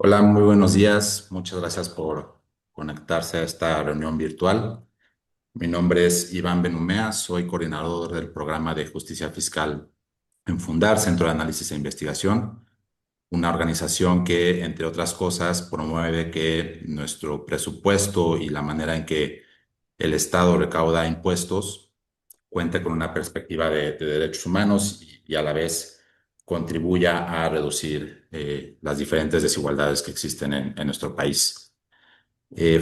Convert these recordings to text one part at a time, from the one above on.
Hola, muy buenos días. Muchas gracias por conectarse a esta reunión virtual. Mi nombre es Iván Benumea, soy coordinador del programa de justicia fiscal en Fundar, Centro de Análisis e Investigación, una organización que, entre otras cosas, promueve que nuestro presupuesto y la manera en que el Estado recauda impuestos cuente con una perspectiva de derechos humanos y a la vez contribuya a reducir las diferentes desigualdades que existen en nuestro país.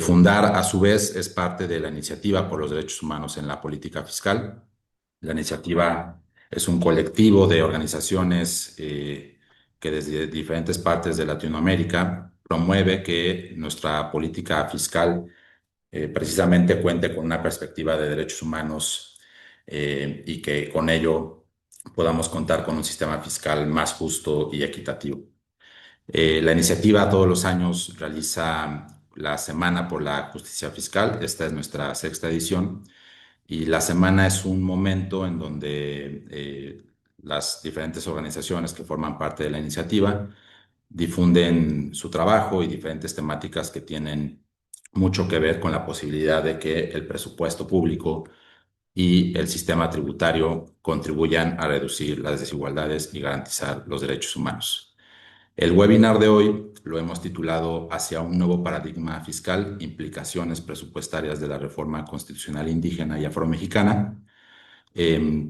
Fundar, a su vez, es parte de la iniciativa por los derechos humanos en la política fiscal. La iniciativa es un colectivo de organizaciones que desde diferentes partes de Latinoamérica promueve que nuestra política fiscal precisamente cuente con una perspectiva de derechos humanos y que con ello podamos contar con un sistema fiscal más justo y equitativo. La iniciativa todos los años realiza la Semana por la Justicia Fiscal. Esta es nuestra sexta edición y la semana es un momento en donde las diferentes organizaciones que forman parte de la iniciativa difunden su trabajo y diferentes temáticas que tienen mucho que ver con la posibilidad de que el presupuesto público y el sistema tributario contribuyan a reducir las desigualdades y garantizar los derechos humanos. El webinar de hoy lo hemos titulado Hacia un nuevo paradigma fiscal, implicaciones presupuestarias de la reforma constitucional indígena y afromexicana. Eh,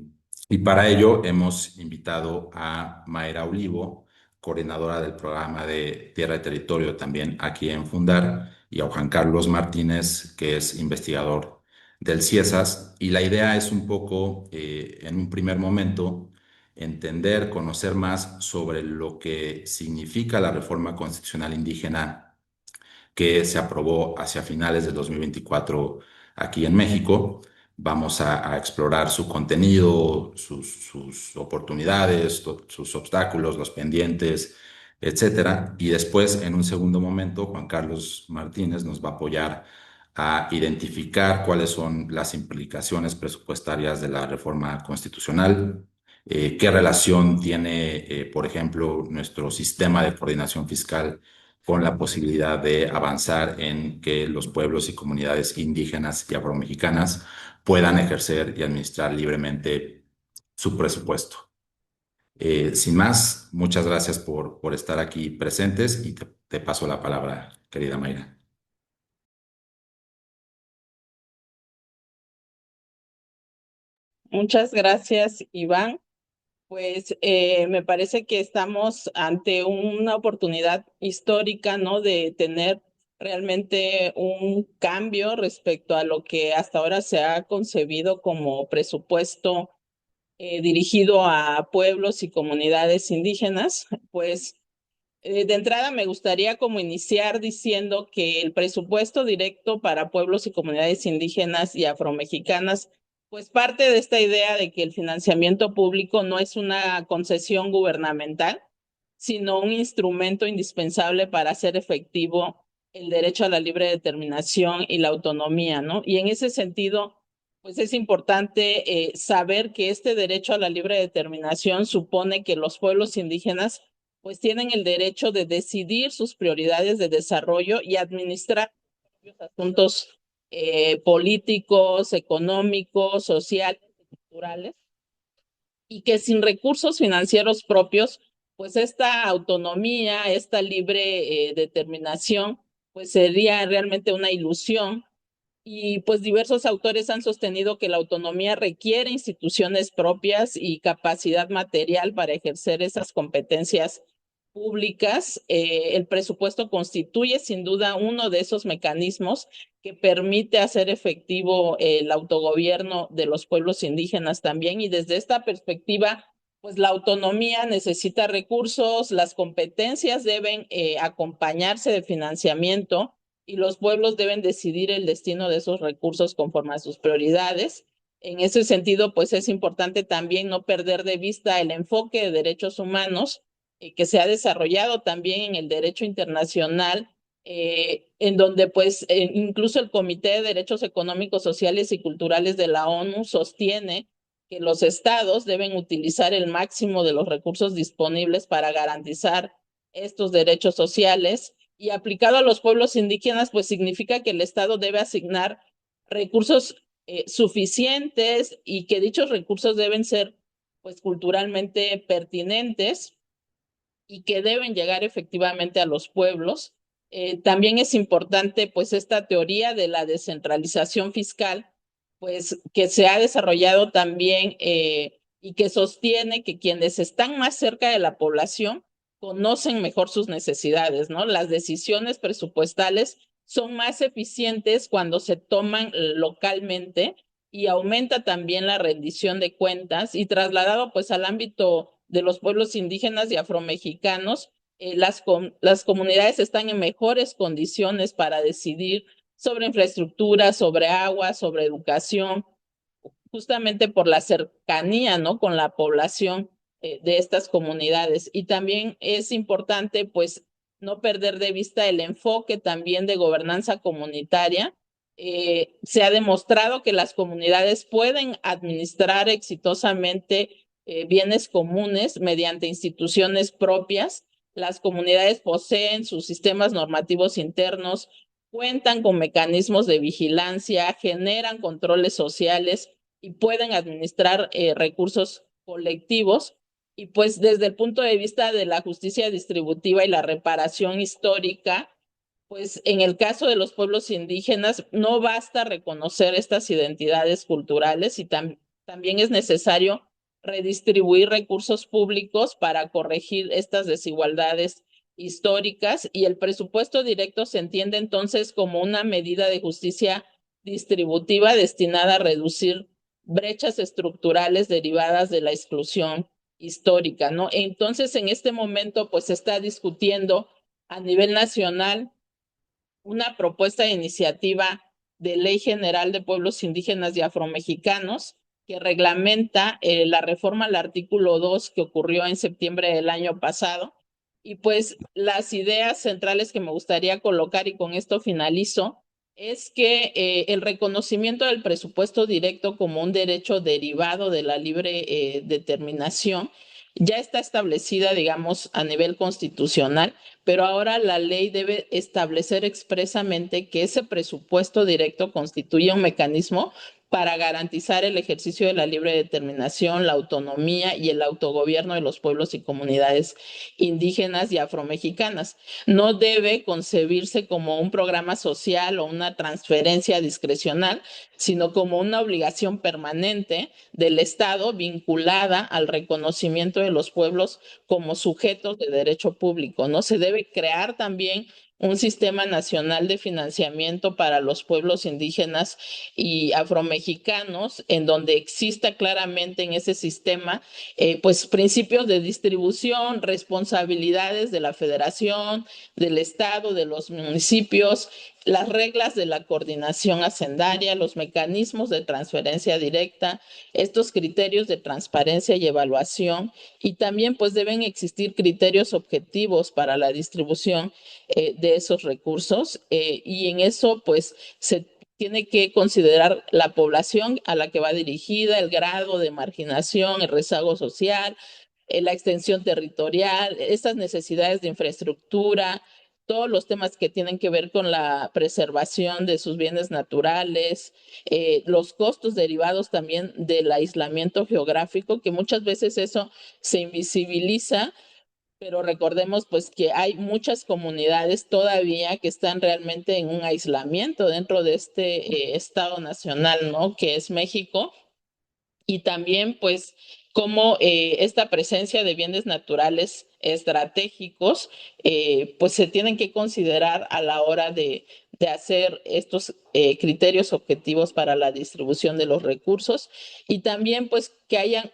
y para ello hemos invitado a Mayra Olivo, coordinadora del programa de Tierra y Territorio también aquí en Fundar, y a Juan Carlos Martínez, que es investigador del CIESAS. Y la idea es un poco, en un primer momento, entender, conocer más sobre lo que significa la reforma constitucional indígena que se aprobó hacia finales de 2024 aquí en México. Vamos a explorar su contenido, sus oportunidades, sus obstáculos, los pendientes, etcétera. Y después, en un segundo momento, Juan Carlos Martínez nos va a apoyar a identificar cuáles son las implicaciones presupuestarias de la reforma constitucional, qué relación tiene, por ejemplo, nuestro sistema de coordinación fiscal con la posibilidad de avanzar en que los pueblos y comunidades indígenas y afromexicanas puedan ejercer y administrar libremente su presupuesto. Sin más, muchas gracias por estar aquí presentes y te paso la palabra, querida Mayra. Muchas gracias, Iván. Pues me parece que estamos ante una oportunidad histórica, ¿no? De tener realmente un cambio respecto a lo que hasta ahora se ha concebido como presupuesto dirigido a pueblos y comunidades indígenas. Pues de entrada me gustaría como iniciar diciendo que el presupuesto directo para pueblos y comunidades indígenas y afromexicanas, pues parte de esta idea de que el financiamiento público no es una concesión gubernamental, sino un instrumento indispensable para hacer efectivo el derecho a la libre determinación y la autonomía, ¿no? Y en ese sentido, pues es importante saber que este derecho a la libre determinación supone que los pueblos indígenas pues tienen el derecho de decidir sus prioridades de desarrollo y administrar los asuntos políticos, económicos, sociales y culturales, y que sin recursos financieros propios, pues esta autonomía, esta libre determinación, pues sería realmente una ilusión. Y pues diversos autores han sostenido que la autonomía requiere instituciones propias y capacidad material para ejercer esas competencias públicas. El presupuesto constituye sin duda uno de esos mecanismos que permite hacer efectivo el autogobierno de los pueblos indígenas también. Y desde esta perspectiva, pues la autonomía necesita recursos, las competencias deben acompañarse de financiamiento y los pueblos deben decidir el destino de esos recursos conforme a sus prioridades. En ese sentido, pues es importante también no perder de vista el enfoque de derechos humanos que se ha desarrollado también en el derecho internacional, en donde pues incluso el Comité de Derechos Económicos, Sociales y Culturales de la ONU sostiene que los estados deben utilizar el máximo de los recursos disponibles para garantizar estos derechos sociales y aplicado a los pueblos indígenas, pues significa que el Estado debe asignar recursos suficientes y que dichos recursos deben ser pues culturalmente pertinentes y que deben llegar efectivamente a los pueblos. También es importante pues esta teoría de la descentralización fiscal, pues que se ha desarrollado también y que sostiene que quienes están más cerca de la población conocen mejor sus necesidades, ¿no? Las decisiones presupuestales son más eficientes cuando se toman localmente y aumenta también la rendición de cuentas y trasladado pues al ámbito de los pueblos indígenas y afromexicanos, las comunidades están en mejores condiciones para decidir sobre infraestructura, sobre agua, sobre educación, justamente por la cercanía, ¿no? Con la población de estas comunidades. Y también es importante, pues, no perder de vista el enfoque también de gobernanza comunitaria. Se ha demostrado que las comunidades pueden administrar exitosamente bienes comunes mediante instituciones propias. Las comunidades poseen sus sistemas normativos internos, cuentan con mecanismos de vigilancia, generan controles sociales y pueden administrar recursos colectivos. Y pues desde el punto de vista de la justicia distributiva y la reparación histórica, pues en el caso de los pueblos indígenas no basta reconocer estas identidades culturales y también es necesario redistribuir recursos públicos para corregir estas desigualdades históricas y el presupuesto directo se entiende entonces como una medida de justicia distributiva destinada a reducir brechas estructurales derivadas de la exclusión histórica, ¿no? Entonces, en este momento, pues se está discutiendo a nivel nacional una propuesta de iniciativa de Ley General de Pueblos Indígenas y Afromexicanos que reglamenta la reforma al artículo 2 que ocurrió en septiembre del año pasado. Y pues las ideas centrales que me gustaría colocar, y con esto finalizo, es que el reconocimiento del presupuesto directo como un derecho derivado de la libre determinación ya está establecida, digamos, a nivel constitucional, pero ahora la ley debe establecer expresamente que ese presupuesto directo constituye un mecanismo para garantizar el ejercicio de la libre determinación, la autonomía y el autogobierno de los pueblos y comunidades indígenas y afromexicanas. No debe concebirse como un programa social o una transferencia discrecional, sino como una obligación permanente del Estado vinculada al reconocimiento de los pueblos como sujetos de derecho público, ¿no? Se debe crear también un sistema nacional de financiamiento para los pueblos indígenas y afromexicanos, en donde exista claramente en ese sistema, pues principios de distribución, responsabilidades de la federación, del estado, de los municipios, las reglas de la coordinación hacendaria, los mecanismos de transferencia directa, estos criterios de transparencia y evaluación, y también pues deben existir criterios objetivos para la distribución de esos recursos y en eso pues se tiene que considerar la población a la que va dirigida, el grado de marginación, el rezago social, la extensión territorial, estas necesidades de infraestructura, todos los temas que tienen que ver con la preservación de sus bienes naturales, los costos derivados también del aislamiento geográfico, que muchas veces eso se invisibiliza, pero recordemos pues que hay muchas comunidades todavía que están realmente en un aislamiento dentro de este Estado nacional, ¿no? Que es México y también pues cómo esta presencia de bienes naturales estratégicos pues se tienen que considerar a la hora de hacer estos criterios objetivos para la distribución de los recursos y también pues que hayan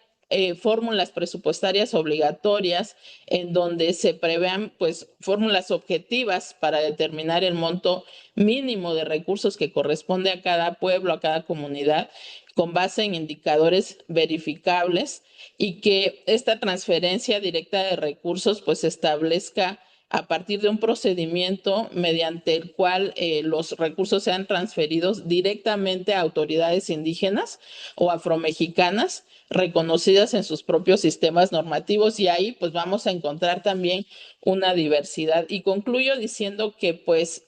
fórmulas presupuestarias obligatorias en donde se prevean pues fórmulas objetivas para determinar el monto mínimo de recursos que corresponde a cada pueblo, a cada comunidad con base en indicadores verificables y que esta transferencia directa de recursos pues establezca a partir de un procedimiento mediante el cual los recursos sean transferidos directamente a autoridades indígenas o afromexicanas reconocidas en sus propios sistemas normativos, y ahí pues vamos a encontrar también una diversidad. Y concluyo diciendo que pues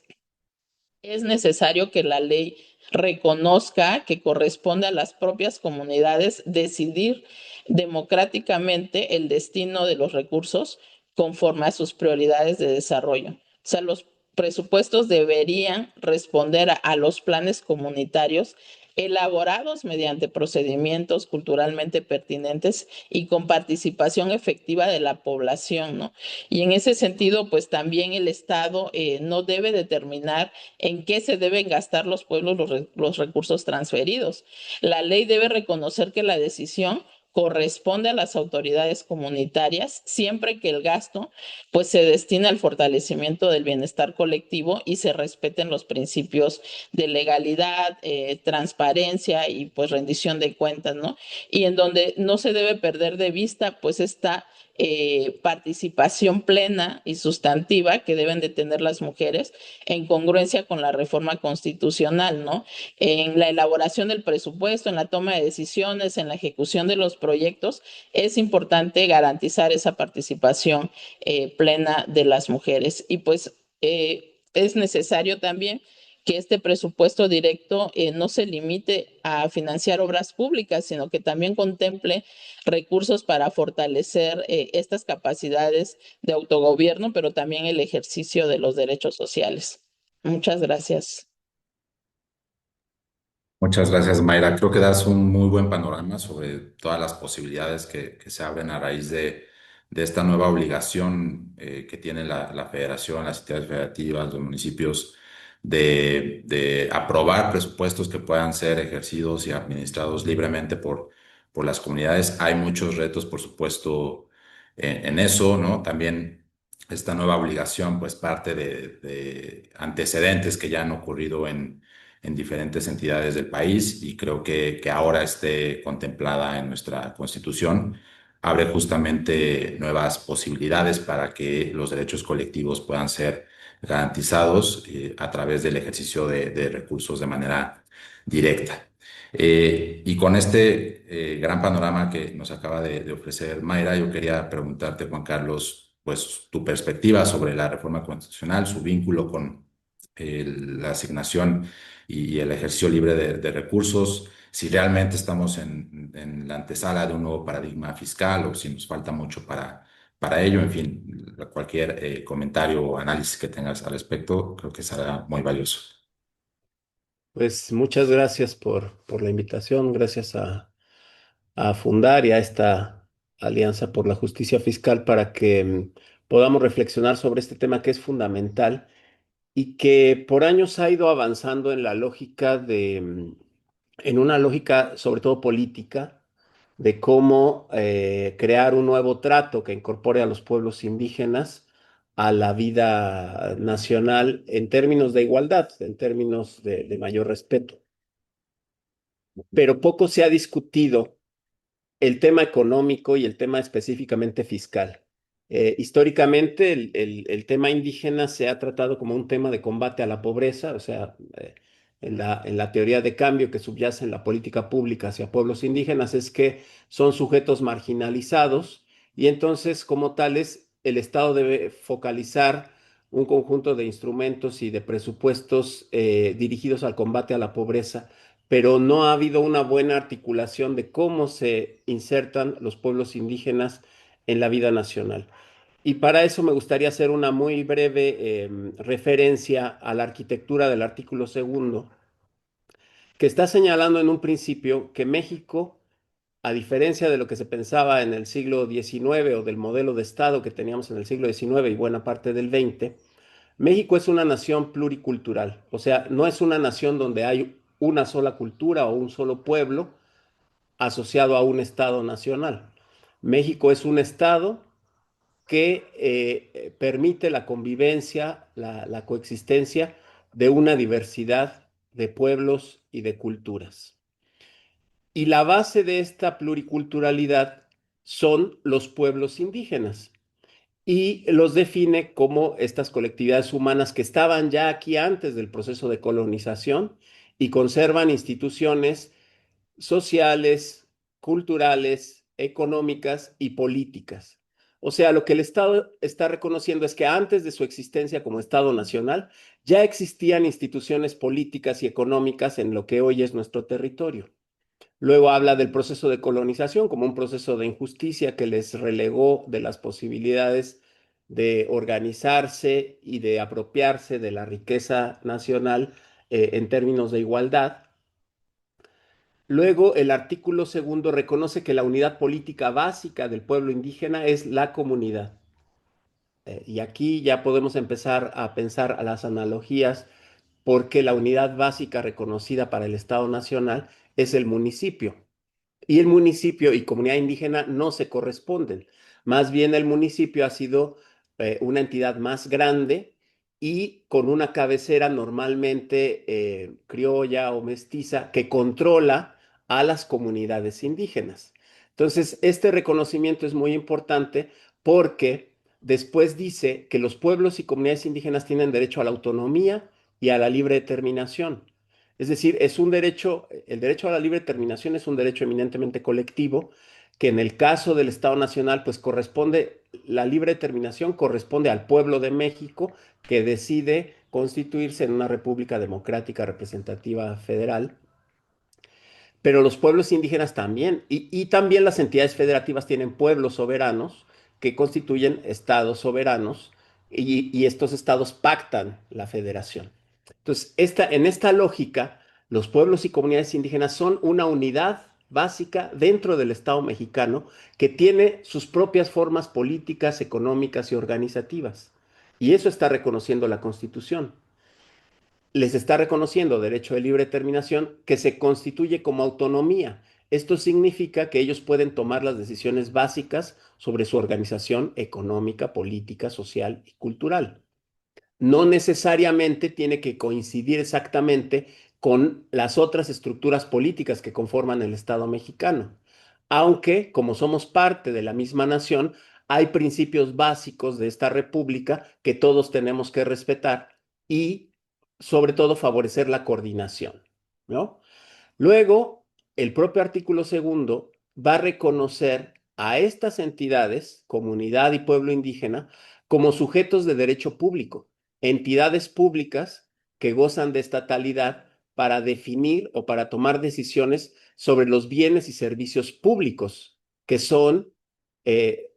es necesario que la ley reconozca que corresponde a las propias comunidades decidir democráticamente el destino de los recursos conforme a sus prioridades de desarrollo. O sea, los presupuestos deberían responder a los planes comunitarios elaborados mediante procedimientos culturalmente pertinentes y con participación efectiva de la población, ¿no? Y en ese sentido, pues también el Estado no debe determinar en qué se deben gastar los pueblos los recursos transferidos. La ley debe reconocer que la decisión corresponde a las autoridades comunitarias siempre que el gasto pues se destine al fortalecimiento del bienestar colectivo y se respeten los principios de legalidad, transparencia y pues rendición de cuentas, ¿no? Y en donde no se debe perder de vista pues esta participación plena y sustantiva que deben de tener las mujeres en congruencia con la reforma constitucional, ¿no? En la elaboración del presupuesto, en la toma de decisiones, en la ejecución de los proyectos, es importante garantizar esa participación plena de las mujeres. Y pues es necesario también que este presupuesto directo no se limite a financiar obras públicas, sino que también contemple recursos para fortalecer estas capacidades de autogobierno, pero también el ejercicio de los derechos sociales. Muchas gracias. Muchas gracias, Mayra. Creo que das un muy buen panorama sobre todas las posibilidades que se abren a raíz de esta nueva obligación que tiene la federación, las entidades federativas, los municipios, de aprobar presupuestos que puedan ser ejercidos y administrados libremente por las comunidades. Hay muchos retos, por supuesto, en eso, ¿no? También esta nueva obligación, pues parte de antecedentes que ya han ocurrido en diferentes entidades del país y creo que ahora esté contemplada en nuestra Constitución, abre justamente nuevas posibilidades para que los derechos colectivos puedan ser garantizados a través del ejercicio de recursos de manera directa. Y con este gran panorama que nos acaba de ofrecer Mayra, yo quería preguntarte, Juan Carlos, pues tu perspectiva sobre la reforma constitucional, su vínculo con la asignación y el ejercicio libre de recursos, si realmente estamos en la antesala de un nuevo paradigma fiscal o si nos falta mucho para ello, en fin, cualquier comentario o análisis que tengas al respecto, creo que será muy valioso. Pues muchas gracias por la invitación, gracias a Fundar y a esta Alianza por la Justicia Fiscal para que podamos reflexionar sobre este tema que es fundamental y que por años ha ido avanzando en la lógica en una lógica sobre todo política, de cómo crear un nuevo trato que incorpore a los pueblos indígenas a la vida nacional en términos de igualdad, en términos de mayor respeto. Pero poco se ha discutido el tema económico y el tema específicamente fiscal. Históricamente, el tema indígena se ha tratado como un tema de combate a la pobreza, o sea, en la teoría de cambio que subyace en la política pública hacia pueblos indígenas es que son sujetos marginalizados y entonces, como tales, el Estado debe focalizar un conjunto de instrumentos y de presupuestos dirigidos al combate a la pobreza, pero no ha habido una buena articulación de cómo se insertan los pueblos indígenas en la vida nacional. Y para eso me gustaría hacer una muy breve referencia a la arquitectura del artículo segundo, que está señalando en un principio que México, a diferencia de lo que se pensaba en el siglo XIX o del modelo de Estado que teníamos en el siglo XIX y buena parte del XX, México es una nación pluricultural, o sea, no es una nación donde hay una sola cultura o un solo pueblo asociado a un Estado nacional. México es un Estado que permite la convivencia, la coexistencia de una diversidad de pueblos y de culturas. Y la base de esta pluriculturalidad son los pueblos indígenas. y los define como estas colectividades humanas que estaban ya aquí antes del proceso de colonización y conservan instituciones sociales, culturales, económicas y políticas. O sea, lo que el Estado está reconociendo es que antes de su existencia como Estado nacional ya existían instituciones políticas y económicas en lo que hoy es nuestro territorio. Luego habla del proceso de colonización como un proceso de injusticia que les relegó de las posibilidades de organizarse y de apropiarse de la riqueza nacional en términos de igualdad. Luego, el artículo segundo reconoce que la unidad política básica del pueblo indígena es la comunidad. Y aquí ya podemos empezar a pensar a las analogías porque la unidad básica reconocida para el Estado Nacional es el municipio. Y el municipio y comunidad indígena no se corresponden. Más bien el municipio ha sido una entidad más grande y con una cabecera normalmente criolla o mestiza que controla a las comunidades indígenas. Entonces, este reconocimiento es muy importante porque después dice que los pueblos y comunidades indígenas tienen derecho a la autonomía y a la libre determinación. Es decir, es un derecho, el derecho a la libre determinación es un derecho eminentemente colectivo, que en el caso del Estado Nacional, pues corresponde, la libre determinación corresponde al pueblo de México que decide constituirse en una república democrática representativa federal, pero los pueblos indígenas también, y también las entidades federativas tienen pueblos soberanos que constituyen estados soberanos y estos estados pactan la federación. Entonces, en esta lógica, los pueblos y comunidades indígenas son una unidad básica dentro del Estado mexicano que tiene sus propias formas políticas, económicas y organizativas. Y eso está reconociendo la Constitución. Les está reconociendo derecho de libre determinación que se constituye como autonomía. Esto significa que ellos pueden tomar las decisiones básicas sobre su organización económica, política, social y cultural. No necesariamente tiene que coincidir exactamente con las otras estructuras políticas que conforman el Estado mexicano. Aunque, como somos parte de la misma nación, hay principios básicos de esta república que todos tenemos que respetar y, sobre todo, favorecer la coordinación, ¿no? Luego, el propio artículo segundo va a reconocer a estas entidades, comunidad y pueblo indígena, como sujetos de derecho público, entidades públicas que gozan de estatalidad para definir o para tomar decisiones sobre los bienes y servicios públicos, eh,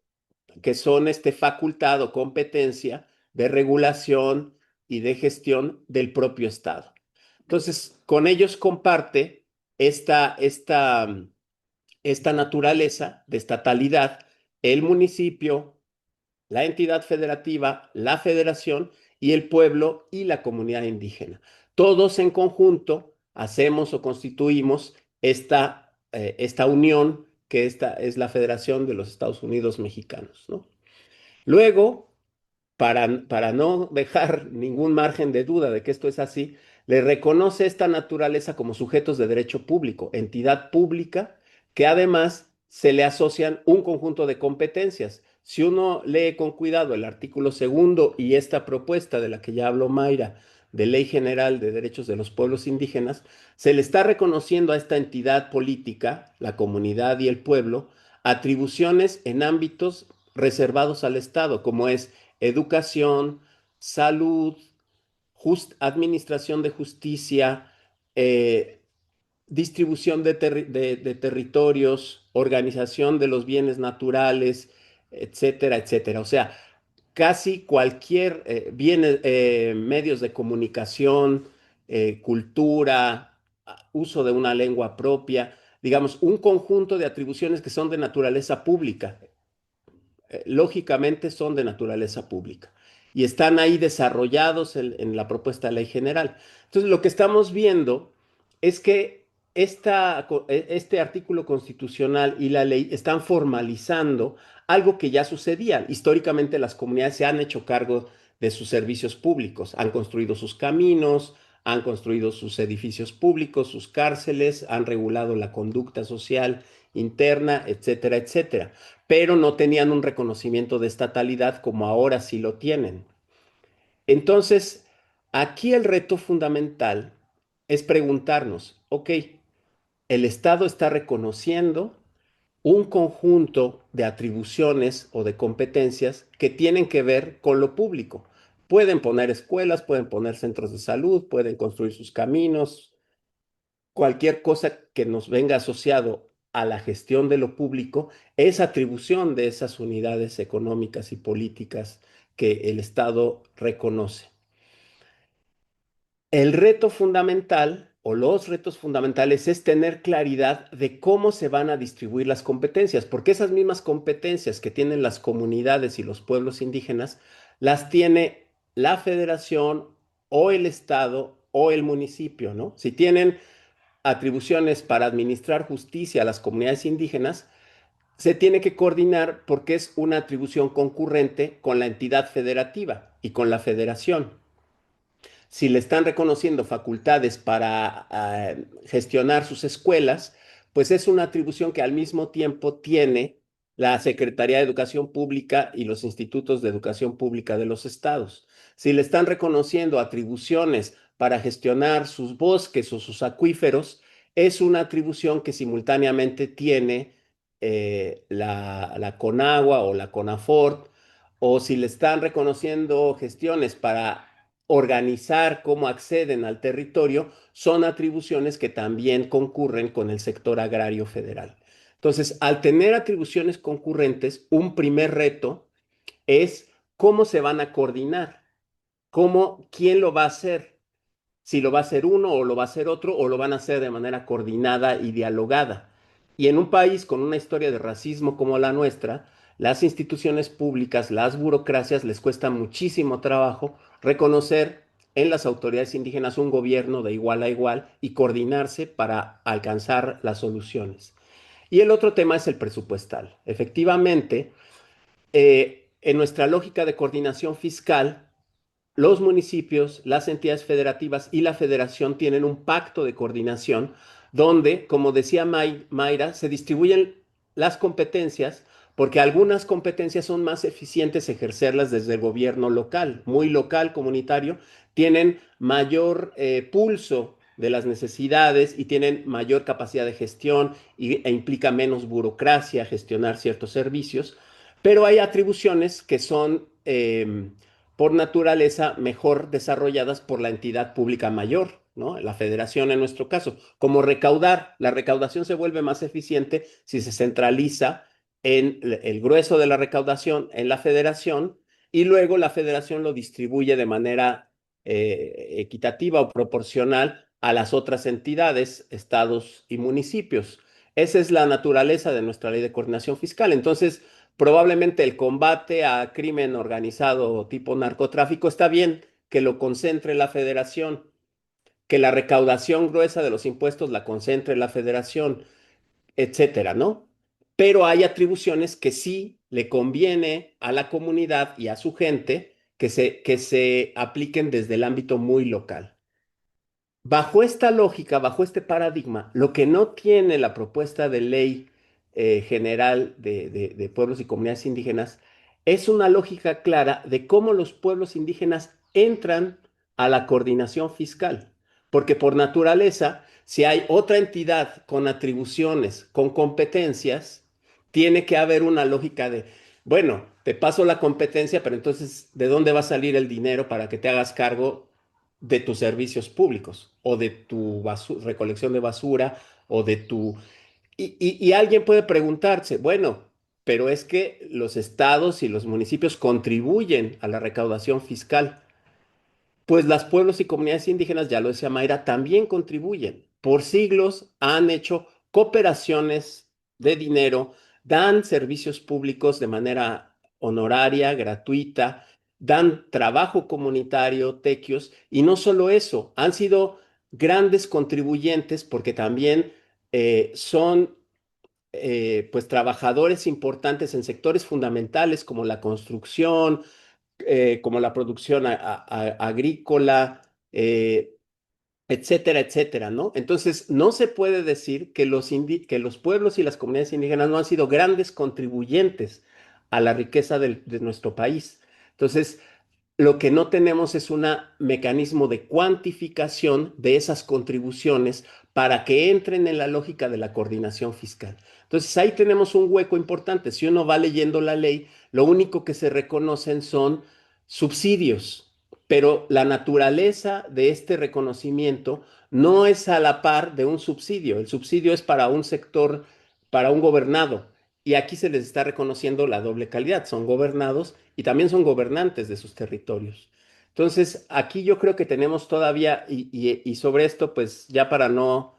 que son facultad o competencia de regulación y de gestión del propio Estado. Entonces, con ellos comparte esta, esta, esta naturaleza de estatalidad el municipio, la entidad federativa, la federación y el pueblo y la comunidad indígena. Todos en conjunto hacemos o constituimos esta unión que esta es la Federación de los Estados Unidos Mexicanos, ¿no? Luego, para no dejar ningún margen de duda de que esto es así, le reconoce esta naturaleza como sujetos de derecho público, entidad pública, que además se le asocian un conjunto de competencias. Si uno lee con cuidado el artículo segundo y esta propuesta de la que ya habló Mayra, de Ley General de Derechos de los Pueblos Indígenas, se le está reconociendo a esta entidad política, la comunidad y el pueblo, atribuciones en ámbitos reservados al Estado, como es educación, salud, administración de justicia, distribución de territorios, organización de los bienes naturales, etcétera, etcétera. O sea, casi cualquier medios de comunicación, cultura, uso de una lengua propia, digamos, un conjunto de atribuciones que son de naturaleza pública, lógicamente son de naturaleza pública y están ahí desarrollados en la propuesta de ley general. Entonces, lo que estamos viendo es que este artículo constitucional y la ley están formalizando algo que ya sucedía. Históricamente las comunidades se han hecho cargo de sus servicios públicos, han construido sus caminos, han construido sus edificios públicos, sus cárceles, han regulado la conducta social interna, etcétera, etcétera. pero no tenían un reconocimiento de estatalidad como ahora sí lo tienen. Entonces, aquí el reto fundamental es preguntarnos, ok, el Estado está reconociendo un conjunto de atribuciones o de competencias que tienen que ver con lo público. Pueden poner escuelas, pueden poner centros de salud, pueden construir sus caminos, cualquier cosa que nos venga asociado a la gestión de lo público es atribución de esas unidades económicas y políticas que el Estado reconoce. El reto fundamental o los retos fundamentales es tener claridad de cómo se van a distribuir las competencias, porque esas mismas competencias que tienen las comunidades y los pueblos indígenas las tiene la federación o el estado o el municipio, ¿no? Si tienen atribuciones para administrar justicia a las comunidades indígenas, se tiene que coordinar porque es una atribución concurrente con la entidad federativa y con la federación. Si le están reconociendo facultades para gestionar sus escuelas, pues es una atribución que al mismo tiempo tiene la Secretaría de Educación Pública y los institutos de educación pública de los estados. Si le están reconociendo atribuciones para gestionar sus bosques o sus acuíferos, es una atribución que simultáneamente tiene la Conagua o la CONAFORT, o si le están reconociendo gestiones para organizar cómo acceden al territorio, son atribuciones que también concurren con el sector agrario federal. Entonces, al tener atribuciones concurrentes, un primer reto es cómo se van a coordinar, quién lo va a hacer, si lo va a hacer uno o lo va a hacer otro o lo van a hacer de manera coordinada y dialogada. Y en un país con una historia de racismo como la nuestra, las instituciones públicas, las burocracias les cuesta muchísimo trabajo reconocer en las autoridades indígenas un gobierno de igual a igual y coordinarse para alcanzar las soluciones. Y el otro tema es el presupuestal. Efectivamente, en nuestra lógica de coordinación fiscal, los municipios, las entidades federativas y la federación tienen un pacto de coordinación donde, como decía Mayra, se distribuyen las competencias porque algunas competencias son más eficientes ejercerlas desde el gobierno local, muy local, comunitario, tienen mayor pulso de las necesidades y tienen mayor capacidad de gestión e implica menos burocracia gestionar ciertos servicios, pero hay atribuciones que son por naturaleza mejor desarrolladas por la entidad pública mayor, ¿no? La federación en nuestro caso. Como recaudar, la recaudación se vuelve más eficiente si se centraliza en el grueso de la recaudación en la federación y luego la federación lo distribuye de manera equitativa o proporcional a las otras entidades, estados y municipios. Esa es la naturaleza de nuestra ley de coordinación fiscal. Entonces, probablemente el combate a crimen organizado tipo narcotráfico está bien que lo concentre la federación, que la recaudación gruesa de los impuestos la concentre la federación, etcétera, ¿no? Pero hay atribuciones que sí le conviene a la comunidad y a su gente que se apliquen desde el ámbito muy local. Bajo esta lógica, bajo este paradigma, lo que no tiene la propuesta de ley general de pueblos y comunidades indígenas es una lógica clara de cómo los pueblos indígenas entran a la coordinación fiscal. Porque por naturaleza, si hay otra entidad con atribuciones, con competencias, tiene que haber una lógica de, bueno, te paso la competencia, pero entonces, ¿de dónde va a salir el dinero para que te hagas cargo de tus servicios públicos o de tu recolección de basura o de tu... Y alguien puede preguntarse, bueno, pero es que los estados y los municipios contribuyen a la recaudación fiscal. Pues las pueblos y comunidades indígenas, ya lo decía Mayra, también contribuyen. Por siglos han hecho cooperaciones de dinero, dan servicios públicos de manera honoraria, gratuita, dan trabajo comunitario, tequios, y no solo eso, han sido grandes contribuyentes porque también son pues trabajadores importantes en sectores fundamentales como la construcción, como la producción agrícola, etcétera, etcétera, ¿no? Entonces, no se puede decir que que los pueblos y las comunidades indígenas no han sido grandes contribuyentes a la riqueza de nuestro país. Entonces, lo que no tenemos es un mecanismo de cuantificación de esas contribuciones para que entren en la lógica de la coordinación fiscal. Entonces ahí tenemos un hueco importante. Si uno va leyendo la ley, lo único que se reconocen son subsidios, pero la naturaleza de este reconocimiento no es a la par de un subsidio. El subsidio es para un sector, para un gobernado. Y aquí se les está reconociendo la doble calidad. Son gobernados y también son gobernantes de sus territorios. Entonces, aquí yo creo que tenemos todavía, y sobre esto, pues ya para no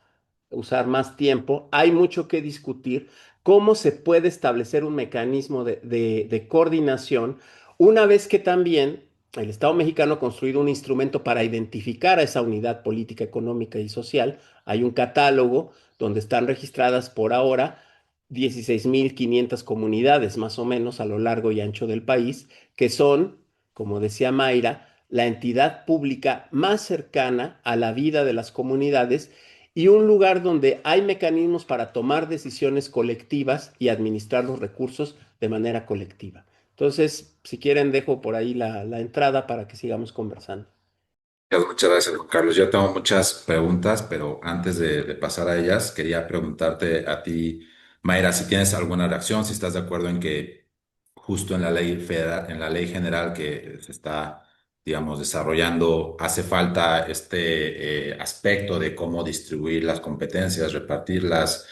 usar más tiempo, hay mucho que discutir cómo se puede establecer un mecanismo de coordinación una vez que también el Estado mexicano ha construido un instrumento para identificar a esa unidad política, económica y social. Hay un catálogo donde están registradas por ahora 16.500 comunidades más o menos a lo largo y ancho del país, que son, como decía Mayra, la entidad pública más cercana a la vida de las comunidades y un lugar donde hay mecanismos para tomar decisiones colectivas y administrar los recursos de manera colectiva. Entonces, si quieren, dejo por ahí la entrada para que sigamos conversando. Muchas gracias, Juan Carlos. Yo tengo muchas preguntas, pero antes de pasar a ellas, quería preguntarte a ti, Mayra, si tienes alguna reacción, si estás de acuerdo en que justo en la ley federal, en la ley general que se está, digamos, desarrollando, hace falta este aspecto de cómo distribuir las competencias, repartirlas,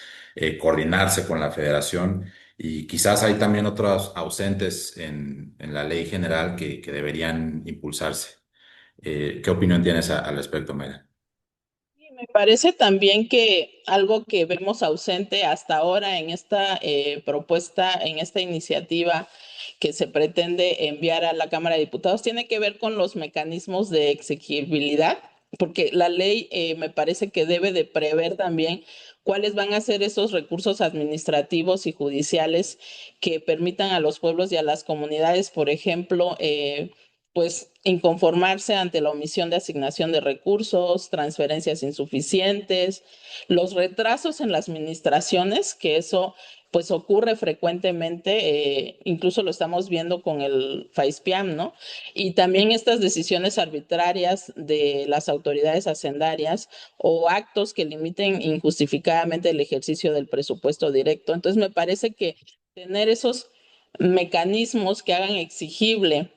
coordinarse con la federación. Y quizás hay también otros ausentes en la ley general que deberían impulsarse. ¿Qué opinión tienes al respecto, Mayra? Y me parece también que algo que vemos ausente hasta ahora en esta propuesta, en esta iniciativa que se pretende enviar a la Cámara de Diputados, tiene que ver con los mecanismos de exigibilidad, porque la ley me parece que debe de prever también cuáles van a ser esos recursos administrativos y judiciales que permitan a los pueblos y a las comunidades, por ejemplo, pues inconformarse ante la omisión de asignación de recursos, transferencias insuficientes, los retrasos en las administraciones, que eso pues ocurre frecuentemente, incluso lo estamos viendo con el FAISPIAM, ¿no? Y también estas decisiones arbitrarias de las autoridades hacendarias o actos que limiten injustificadamente el ejercicio del presupuesto directo. Entonces me parece que tener esos mecanismos que hagan exigible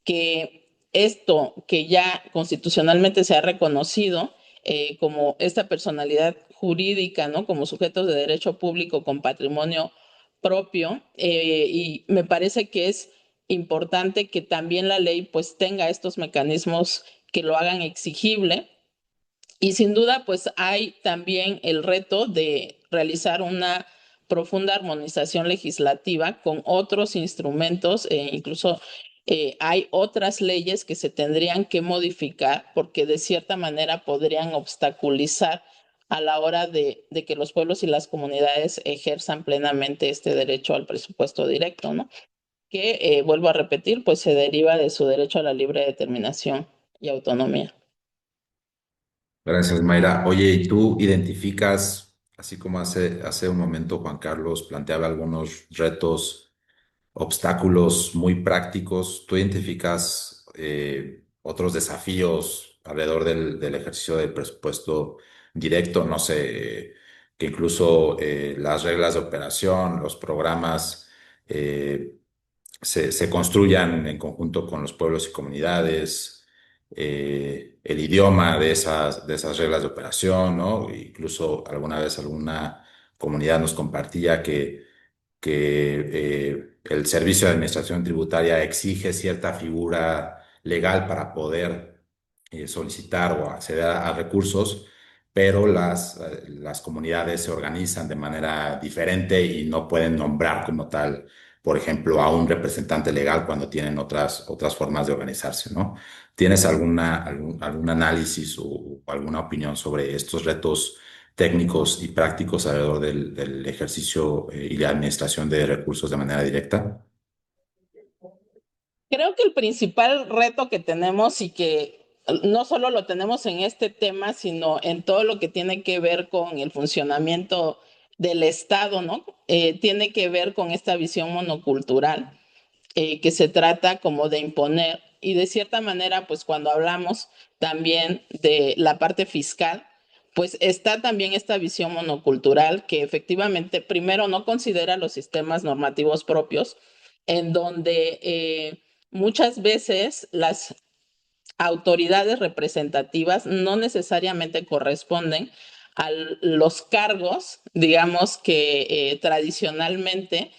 que esto que ya constitucionalmente se ha reconocido como esta personalidad jurídica, ¿no? Como sujetos de derecho público con patrimonio propio, y me parece que es importante que también la ley pues tenga estos mecanismos que lo hagan exigible y sin duda, pues hay también el reto de realizar una profunda armonización legislativa con otros instrumentos, incluso hay otras leyes que se tendrían que modificar porque de cierta manera podrían obstaculizar a la hora de que los pueblos y las comunidades ejerzan plenamente este derecho al presupuesto directo, ¿no? Que, vuelvo a repetir, pues se deriva de su derecho a la libre determinación y autonomía. Gracias, Mayra. Oye, ¿y tú identificas, así como hace un momento Juan Carlos planteaba algunos retos, obstáculos muy prácticos, tú identificas otros desafíos alrededor del ejercicio del presupuesto directo? No sé, que incluso las reglas de operación, los programas se construyan en conjunto con los pueblos y comunidades, el idioma de esas reglas de operación, ¿no? Incluso alguna vez alguna comunidad nos compartía que el Servicio de Administración Tributaria exige cierta figura legal para poder solicitar o acceder a recursos, pero las comunidades se organizan de manera diferente y no pueden nombrar como tal, por ejemplo, a un representante legal cuando tienen otras formas de organizarse, ¿no? ¿Tienes algún análisis o alguna opinión sobre estos retos técnicos y prácticos alrededor del ejercicio y la administración de recursos de manera directa? Creo que el principal reto que tenemos y que no solo lo tenemos en este tema, sino en todo lo que tiene que ver con el funcionamiento del Estado, ¿no? Tiene que ver con esta visión monocultural que se trata como de imponer. Y de cierta manera, pues cuando hablamos también de la parte fiscal, pues está también esta visión monocultural que efectivamente primero no considera los sistemas normativos propios, en donde muchas veces las autoridades representativas no necesariamente corresponden a los cargos, digamos, que tradicionalmente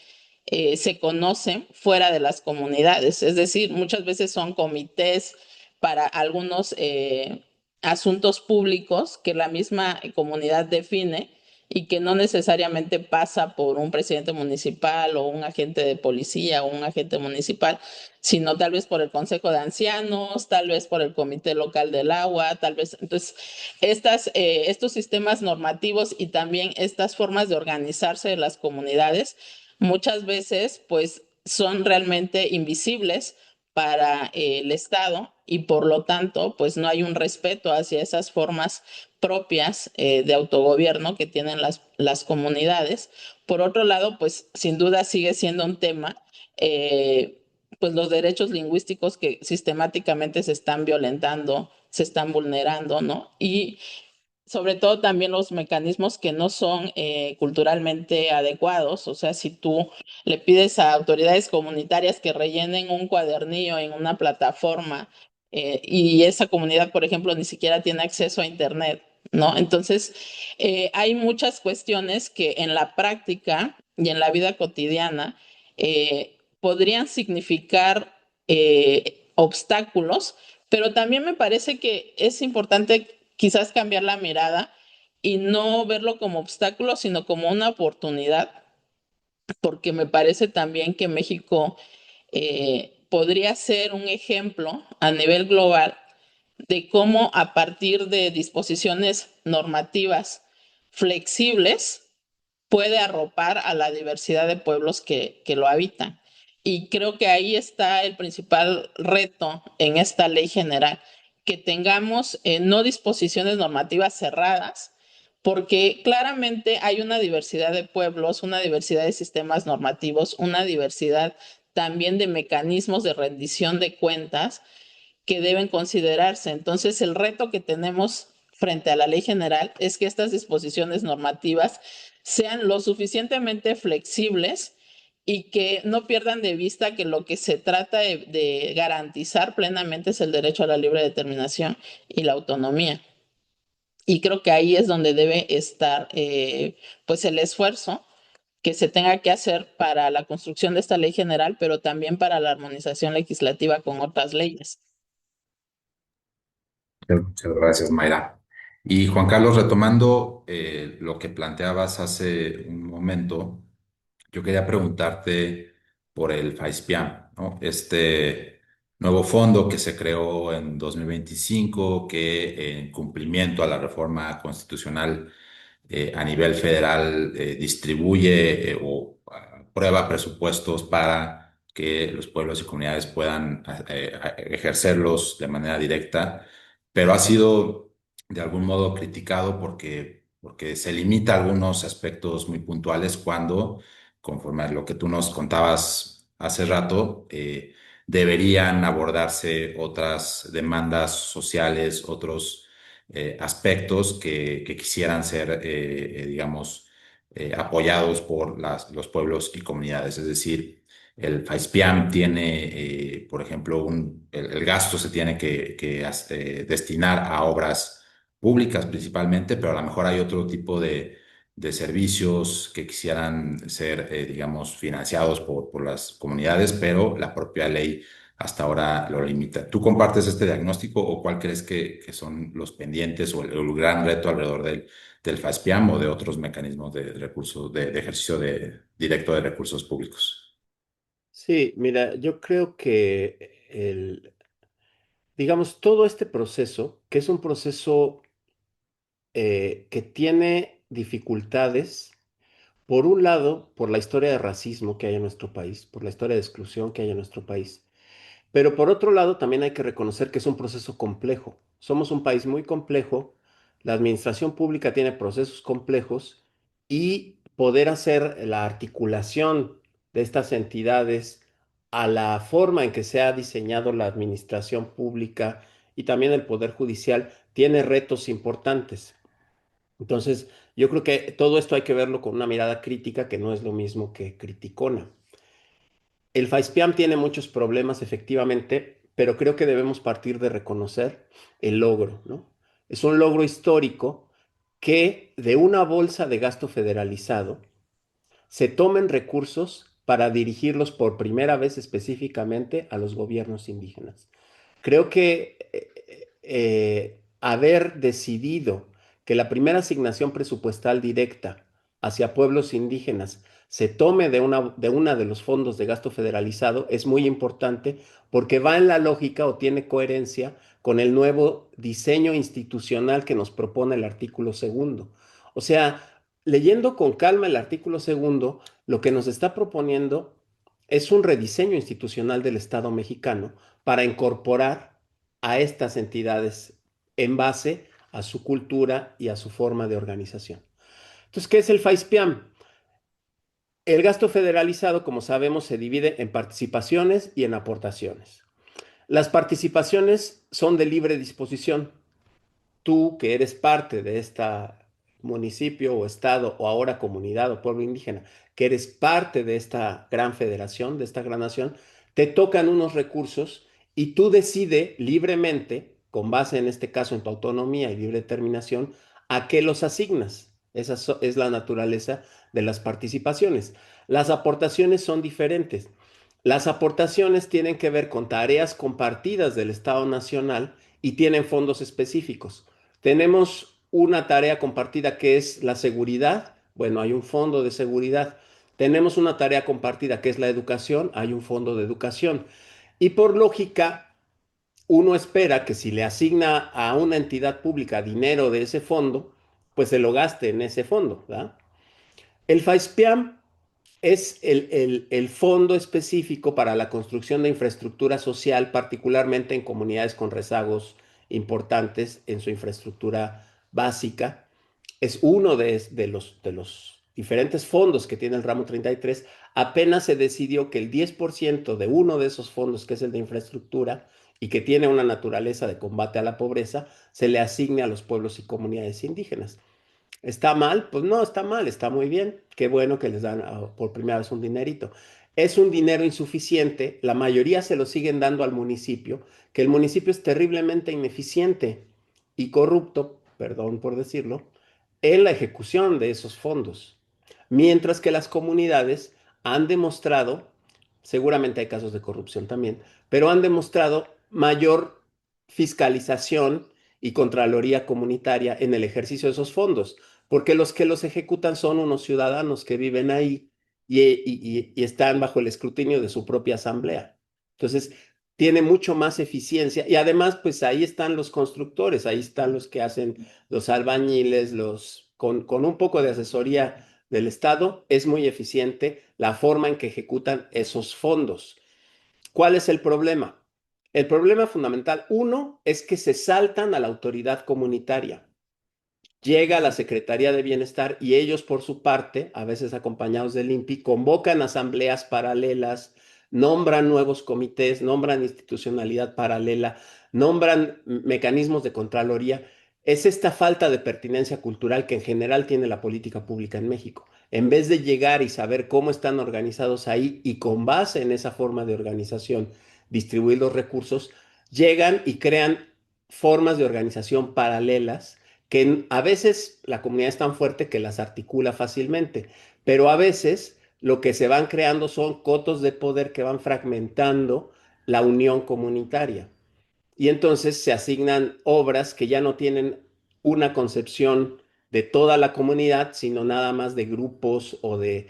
se conocen fuera de las comunidades. Es decir, muchas veces son comités para algunos asuntos públicos que la misma comunidad define y que no necesariamente pasa por un presidente municipal o un agente de policía o un agente municipal, sino tal vez por el Consejo de Ancianos, tal vez por el Comité Local del Agua, tal vez. Entonces, estos sistemas normativos y también estas formas de organizarse de las comunidades muchas veces pues son realmente invisibles para el Estado y por lo tanto pues no hay un respeto hacia esas formas propias de autogobierno que tienen las comunidades. Por otro lado, pues sin duda sigue siendo un tema, pues los derechos lingüísticos que sistemáticamente se están violentando, se están vulnerando, ¿no? Y sobre todo también los mecanismos que no son culturalmente adecuados. O sea, si tú le pides a autoridades comunitarias que rellenen un cuadernillo en una plataforma y esa comunidad, por ejemplo, ni siquiera tiene acceso a Internet, ¿no? Entonces, hay muchas cuestiones que en la práctica y en la vida cotidiana podrían significar obstáculos, pero también me parece que es importante quizás cambiar la mirada y no verlo como obstáculo, sino como una oportunidad, porque me parece también que México podría ser un ejemplo a nivel global de cómo a partir de disposiciones normativas flexibles puede arropar a la diversidad de pueblos que lo habitan. Y creo que ahí está el principal reto en esta ley general, que tengamos no disposiciones normativas cerradas, porque claramente hay una diversidad de pueblos, una diversidad de sistemas normativos, una diversidad también de mecanismos de rendición de cuentas que deben considerarse. Entonces, el reto que tenemos frente a la ley general es que estas disposiciones normativas sean lo suficientemente flexibles y que no pierdan de vista que lo que se trata de garantizar plenamente es el derecho a la libre determinación y la autonomía. Y creo que ahí es donde debe estar pues el esfuerzo que se tenga que hacer para la construcción de esta ley general, pero también para la armonización legislativa con otras leyes. Muchas gracias, Mayra. Y Juan Carlos, retomando lo que planteabas hace un momento, yo quería preguntarte por el FAISPIAM, ¿no? Este nuevo fondo que se creó en 2025, que en cumplimiento a la reforma constitucional a nivel federal distribuye aprueba presupuestos para que los pueblos y comunidades puedan ejercerlos de manera directa, pero ha sido de algún modo criticado porque se limita a algunos aspectos muy puntuales cuando, conforme a lo que tú nos contabas hace rato, deberían abordarse otras demandas sociales, otros aspectos que quisieran ser, digamos, apoyados por los pueblos y comunidades. Es decir, el FAISPIAM tiene, por ejemplo, el gasto se tiene que destinar a obras públicas principalmente, pero a lo mejor hay otro tipo de servicios que quisieran ser, digamos, financiados por las comunidades, pero la propia ley hasta ahora lo limita. ¿Tú compartes este diagnóstico o cuál crees que son los pendientes o el gran reto alrededor del FASPIAM o de otros mecanismos de recursos, de ejercicio directo de recursos públicos? Sí, mira, yo creo que digamos, todo este proceso, que es un proceso que tiene dificultades, por un lado, por la historia de racismo que hay en nuestro país, por la historia de exclusión que hay en nuestro país, pero por otro lado, también hay que reconocer que es un proceso complejo. Somos un país muy complejo, la administración pública tiene procesos complejos y poder hacer la articulación de estas entidades a la forma en que se ha diseñado la administración pública y también el Poder Judicial tiene retos importantes. Entonces, yo creo que todo esto hay que verlo con una mirada crítica, que no es lo mismo que criticona. El FAISPIAM tiene muchos problemas, efectivamente, pero creo que debemos partir de reconocer el logro, ¿no? Es un logro histórico que de una bolsa de gasto federalizado se tomen recursos para dirigirlos por primera vez específicamente a los gobiernos indígenas. Creo que haber decidido que la primera asignación presupuestal directa hacia pueblos indígenas se tome de los fondos de gasto federalizado es muy importante porque va en la lógica o tiene coherencia con el nuevo diseño institucional que nos propone el artículo segundo. O sea, leyendo con calma el artículo segundo, lo que nos está proponiendo es un rediseño institucional del Estado mexicano para incorporar a estas entidades en base a su cultura y a su forma de organización. Entonces, ¿qué es el FAISPIAM? El gasto federalizado, como sabemos, se divide en participaciones y en aportaciones. Las participaciones son de libre disposición. Tú, que eres parte de este municipio o estado o ahora comunidad o pueblo indígena, que eres parte de esta gran federación, de esta gran nación, te tocan unos recursos y tú decides libremente, con base en este caso en tu autonomía y libre determinación, a qué los asignas. Esa es la naturaleza de las participaciones. Las aportaciones son diferentes. Las aportaciones tienen que ver con tareas compartidas del Estado Nacional y tienen fondos específicos. Tenemos una tarea compartida que es la seguridad. Bueno, hay un fondo de seguridad. Tenemos una tarea compartida que es la educación. Hay un fondo de educación. Y por lógica, uno espera que si le asigna a una entidad pública dinero de ese fondo, pues se lo gaste en ese fondo, ¿verdad? El FAISPIAM es el fondo específico para la construcción de infraestructura social, particularmente en comunidades con rezagos importantes en su infraestructura básica. Es uno de los diferentes fondos que tiene el ramo 33. Apenas se decidió que el 10% de uno de esos fondos, que es el de infraestructura y que tiene una naturaleza de combate a la pobreza, se le asigne a los pueblos y comunidades indígenas. ¿Está mal? Pues no está mal, está muy bien. Qué bueno que les dan por primera vez un dinerito. Es un dinero insuficiente, la mayoría se lo siguen dando al municipio, que el municipio es terriblemente ineficiente y corrupto, perdón por decirlo, en la ejecución de esos fondos. Mientras que las comunidades han demostrado, seguramente hay casos de corrupción también, pero han demostrado mayor fiscalización y contraloría comunitaria en el ejercicio de esos fondos, porque los que los ejecutan son unos ciudadanos que viven ahí y están bajo el escrutinio de su propia asamblea. Entonces, tiene mucho más eficiencia y además, pues ahí están los constructores, ahí están los que hacen los albañiles, con un poco de asesoría del Estado, es muy eficiente la forma en que ejecutan esos fondos. ¿Cuál es el problema? El problema fundamental, uno, es que se saltan a la autoridad comunitaria. Llega a la Secretaría de Bienestar y ellos, por su parte, a veces acompañados del INPI, convocan asambleas paralelas, nombran nuevos comités, nombran institucionalidad paralela, nombran mecanismos de contraloría. Es esta falta de pertinencia cultural que en general tiene la política pública en México. En vez de llegar y saber cómo están organizados ahí y con base en esa forma de organización distribuir los recursos, llegan y crean formas de organización paralelas que a veces la comunidad es tan fuerte que las articula fácilmente, pero a veces lo que se van creando son cotos de poder que van fragmentando la unión comunitaria. Y entonces se asignan obras que ya no tienen una concepción de toda la comunidad, sino nada más de grupos o de...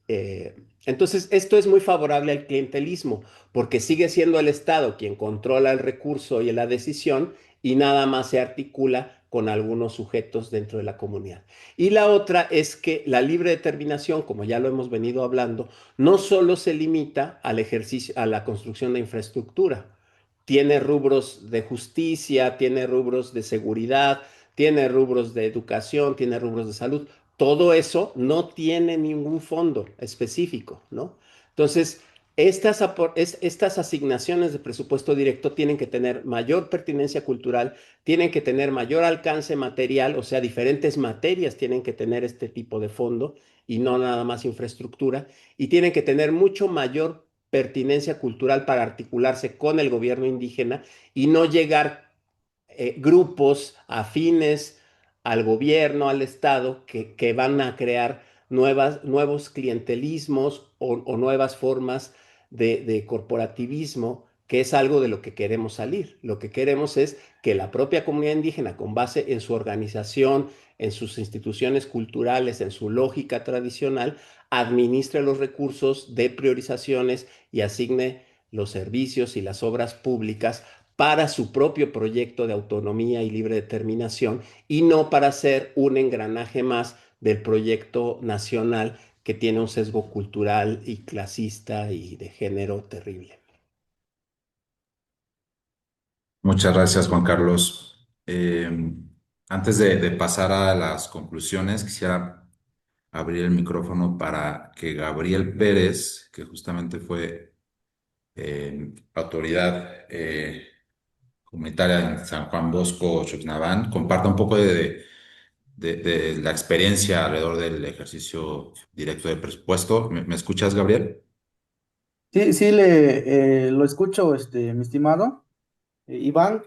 eh, entonces, esto es muy favorable al clientelismo, porque sigue siendo el Estado quien controla el recurso y la decisión y nada más se articula con algunos sujetos dentro de la comunidad. Y la otra es que la libre determinación, como ya lo hemos venido hablando, no solo se limita al ejercicio, a la construcción de infraestructura, tiene rubros de justicia, tiene rubros de seguridad, tiene rubros de educación, tiene rubros de salud. Todo eso no tiene ningún fondo específico, ¿no? Entonces, estas asignaciones de presupuesto directo tienen que tener mayor pertinencia cultural, tienen que tener mayor alcance material, o sea, diferentes materias tienen que tener este tipo de fondo y no nada más infraestructura, y tienen que tener mucho mayor pertinencia cultural para articularse con el gobierno indígena y no llegar grupos afines al gobierno, al Estado, que van a crear nuevos clientelismos o nuevas formas de corporativismo, que es algo de lo que queremos salir. Lo que queremos es que la propia comunidad indígena, con base en su organización, en sus instituciones culturales, en su lógica tradicional, administre los recursos de priorizaciones y asigne los servicios y las obras públicas para su propio proyecto de autonomía y libre determinación y no para ser un engranaje más del proyecto nacional que tiene un sesgo cultural y clasista y de género terrible. Muchas gracias, Juan Carlos. Antes de pasar a las conclusiones, quisiera abrir el micrófono para que Gabriel Pérez, que justamente fue autoridad comunitaria en San Juan Bosco, Chuxnaván, comparta un poco de la experiencia alrededor del ejercicio directo de presupuesto. ¿Me escuchas, Gabriel? Sí, sí, lo escucho, mi estimado. Iván,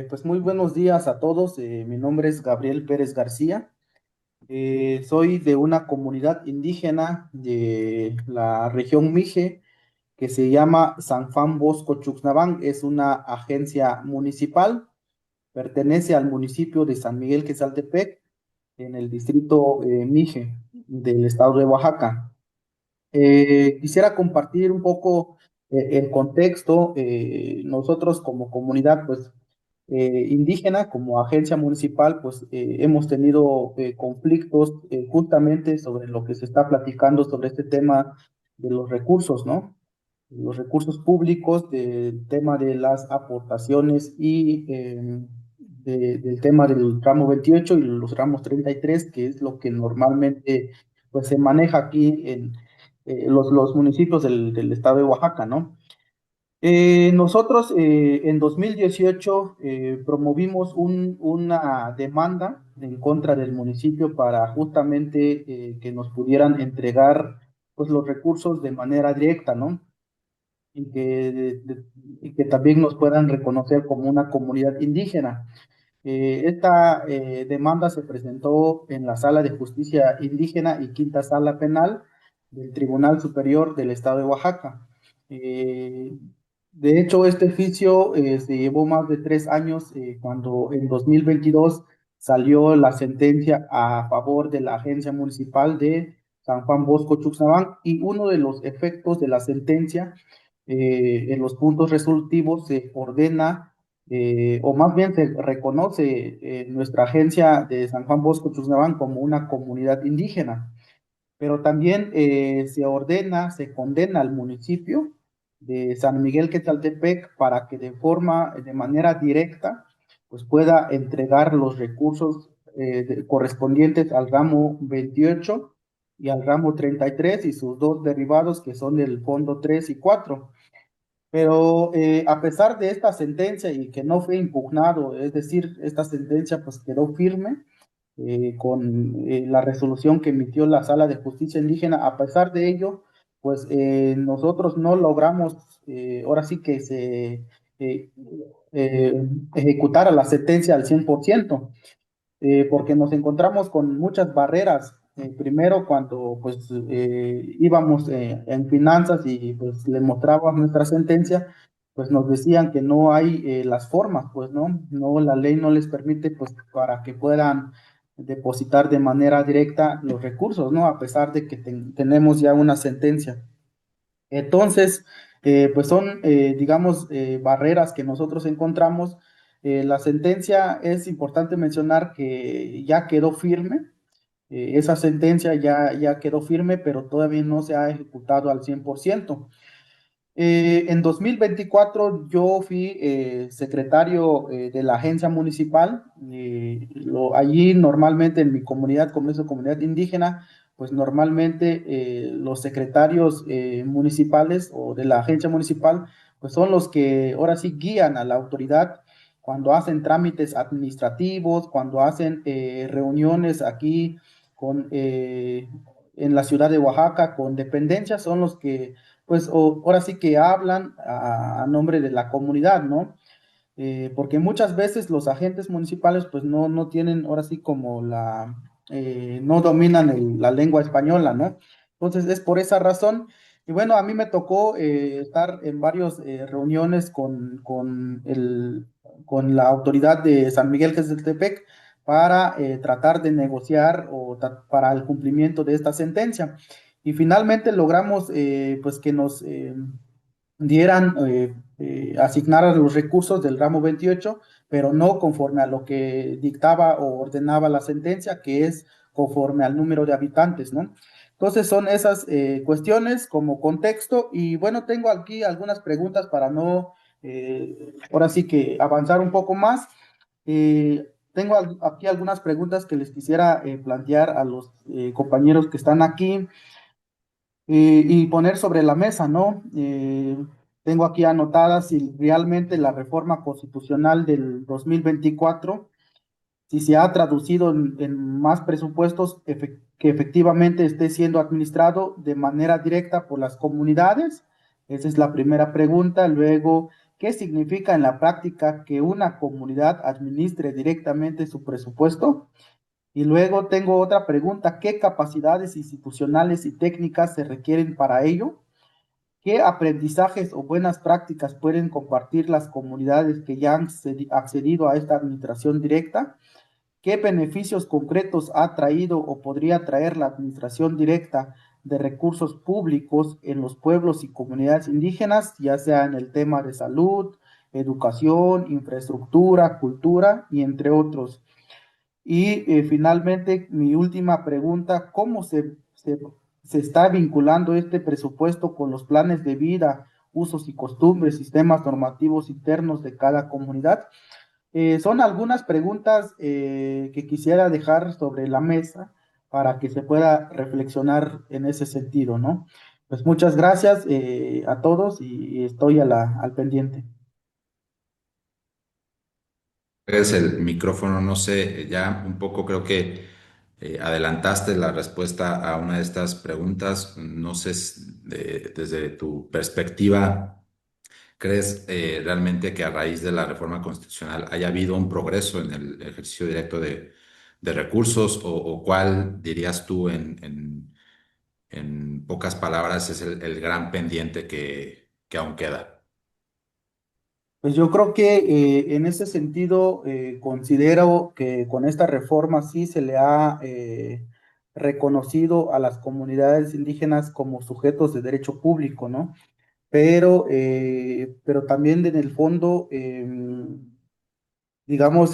pues muy buenos días a todos. Mi nombre es Gabriel Pérez García. Soy de una comunidad indígena de la región Mije que se llama San Juan Bosco Chuxnaván. Es una agencia municipal, pertenece al municipio de San Miguel Quetzaltepec, en el distrito Mije del estado de Oaxaca. Quisiera compartir un poco el contexto. Nosotros como comunidad, pues, indígena, como agencia municipal, pues, hemos tenido conflictos justamente sobre lo que se está platicando sobre este tema de los recursos, ¿no? Los recursos públicos, del tema de las aportaciones y del tema del ramo 28 y los ramos 33, que es lo que normalmente pues, se maneja aquí en los municipios del estado de Oaxaca, ¿no? Nosotros en 2018 promovimos una demanda en contra del municipio para justamente que nos pudieran entregar pues, los recursos de manera directa, ¿no? Y que también nos puedan reconocer como una comunidad indígena. Esta demanda se presentó en la Sala de Justicia Indígena y Quinta Sala Penal del Tribunal Superior del Estado de Oaxaca. Eh, de hecho, este oficio se llevó más de 3 años cuando en 2022 salió la sentencia a favor de la Agencia Municipal de San Juan Bosco Chuxnaván, y uno de los efectos de la sentencia en los puntos resolutivos se ordena, o más bien se reconoce nuestra agencia de San Juan Bosco Chuxnaván como una comunidad indígena, pero también se ordena, se condena al municipio de San Miguel Quetzaltepec para que de manera directa, pues pueda entregar los recursos correspondientes al ramo 28 y al ramo 33 y sus dos derivados que son el fondo 3 y 4. Pero a pesar de esta sentencia y que no fue impugnado, es decir, esta sentencia pues quedó firme con la resolución que emitió la Sala de Justicia Indígena. A pesar de ello, pues nosotros no logramos, ahora sí que se eh, ejecutara la sentencia al 100%, porque nos encontramos con muchas barreras. Primero, cuando pues íbamos en finanzas y pues le mostrábamos nuestra sentencia, pues nos decían que no hay las formas, pues no, la ley no les permite pues para que puedan depositar de manera directa los recursos, ¿no? A pesar de que tenemos ya una sentencia. Entonces, pues son, digamos, barreras que nosotros encontramos. La sentencia es importante mencionar que ya quedó firme. Esa sentencia ya quedó firme, pero todavía no se ha ejecutado al 100%. En 2024 yo fui secretario de la agencia municipal. Allí normalmente en mi comunidad, como es una comunidad indígena, pues normalmente los secretarios municipales o de la agencia municipal, pues son los que ahora sí guían a la autoridad cuando hacen trámites administrativos, cuando hacen reuniones aquí con, en la ciudad de Oaxaca con dependencias, son los que pues ahora sí que hablan a nombre de la comunidad, ¿no? Porque muchas veces los agentes municipales pues no tienen ahora sí como no dominan la lengua española, ¿no? Entonces es por esa razón. Y bueno, a mí me tocó estar en varias reuniones con la autoridad de San Miguel Quesaltepec para tratar de negociar para el cumplimiento de esta sentencia. Y finalmente logramos pues que nos dieran, asignaran los recursos del ramo 28, pero no conforme a lo que dictaba o ordenaba la sentencia, que es conforme al número de habitantes, ¿no? Entonces son esas cuestiones como contexto y bueno, tengo aquí algunas preguntas para no, ahora sí que avanzar un poco más. Tengo aquí algunas preguntas que les quisiera plantear a los compañeros que están aquí y poner sobre la mesa, ¿no? Tengo aquí anotadas si realmente la reforma constitucional del 2024, si se ha traducido en más presupuestos que efectivamente esté siendo administrado de manera directa por las comunidades. Esa es la primera pregunta. Luego, ¿qué significa en la práctica que una comunidad administre directamente su presupuesto? Y luego tengo otra pregunta, ¿qué capacidades institucionales y técnicas se requieren para ello? ¿Qué aprendizajes o buenas prácticas pueden compartir las comunidades que ya han accedido a esta administración directa? ¿Qué beneficios concretos ha traído o podría traer la administración directa de recursos públicos en los pueblos y comunidades indígenas, ya sea en el tema de salud, educación, infraestructura, cultura y entre otros? Y finalmente, mi última pregunta, ¿cómo se está vinculando este presupuesto con los planes de vida, usos y costumbres, sistemas normativos internos de cada comunidad? Son algunas preguntas que quisiera dejar sobre la mesa para que se pueda reflexionar en ese sentido, ¿no? Pues muchas gracias a todos y estoy al pendiente. Es el micrófono, no sé, ya un poco creo que adelantaste la respuesta a una de estas preguntas. No sé, desde tu perspectiva, ¿crees realmente que a raíz de la reforma constitucional haya habido un progreso en el ejercicio directo de recursos? O cuál dirías tú en pocas palabras es el gran pendiente que aún queda? Pues yo creo que en ese sentido considero que con esta reforma sí se le ha reconocido a las comunidades indígenas como sujetos de derecho público, ¿no? Pero también en el fondo, digamos,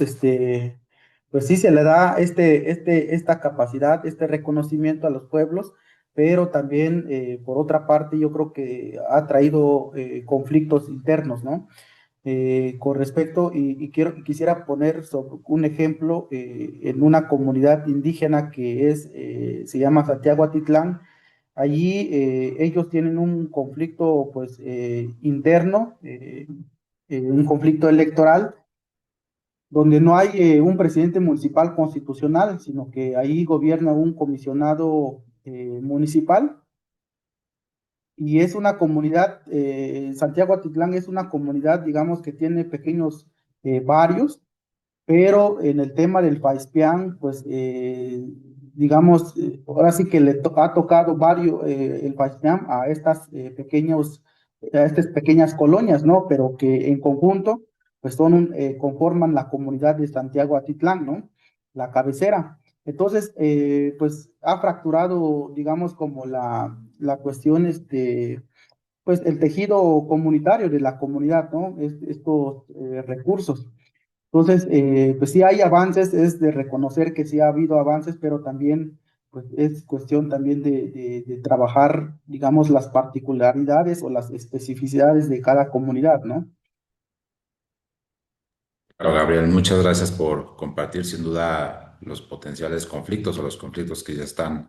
pues sí se le da esta capacidad, este reconocimiento a los pueblos, pero también, por otra parte, yo creo que ha traído conflictos internos, ¿no? Con respecto, quisiera poner un ejemplo en una comunidad indígena se llama Santiago Atitlán. Allí ellos tienen un conflicto pues interno, un conflicto electoral, donde no hay un presidente municipal constitucional, sino que ahí gobierna un comisionado municipal y es una comunidad, Santiago Atitlán es una comunidad, digamos, que tiene pequeños barrios, pero en el tema del Faispián, pues, digamos, ahora sí que ha tocado el Faispián a estas pequeñas colonias, ¿no? Pero que en conjunto, pues conforman la comunidad de Santiago Atitlán, ¿no? La cabecera. Entonces, pues ha fracturado, digamos, como la cuestión, pues el tejido comunitario de la comunidad, ¿no? Estos recursos. Entonces, pues sí hay avances, es de reconocer que sí ha habido avances, pero también pues es cuestión también de trabajar, digamos, las particularidades o las especificidades de cada comunidad, ¿no? Claro, Gabriel, muchas gracias por compartir sin duda los potenciales conflictos o los conflictos que ya están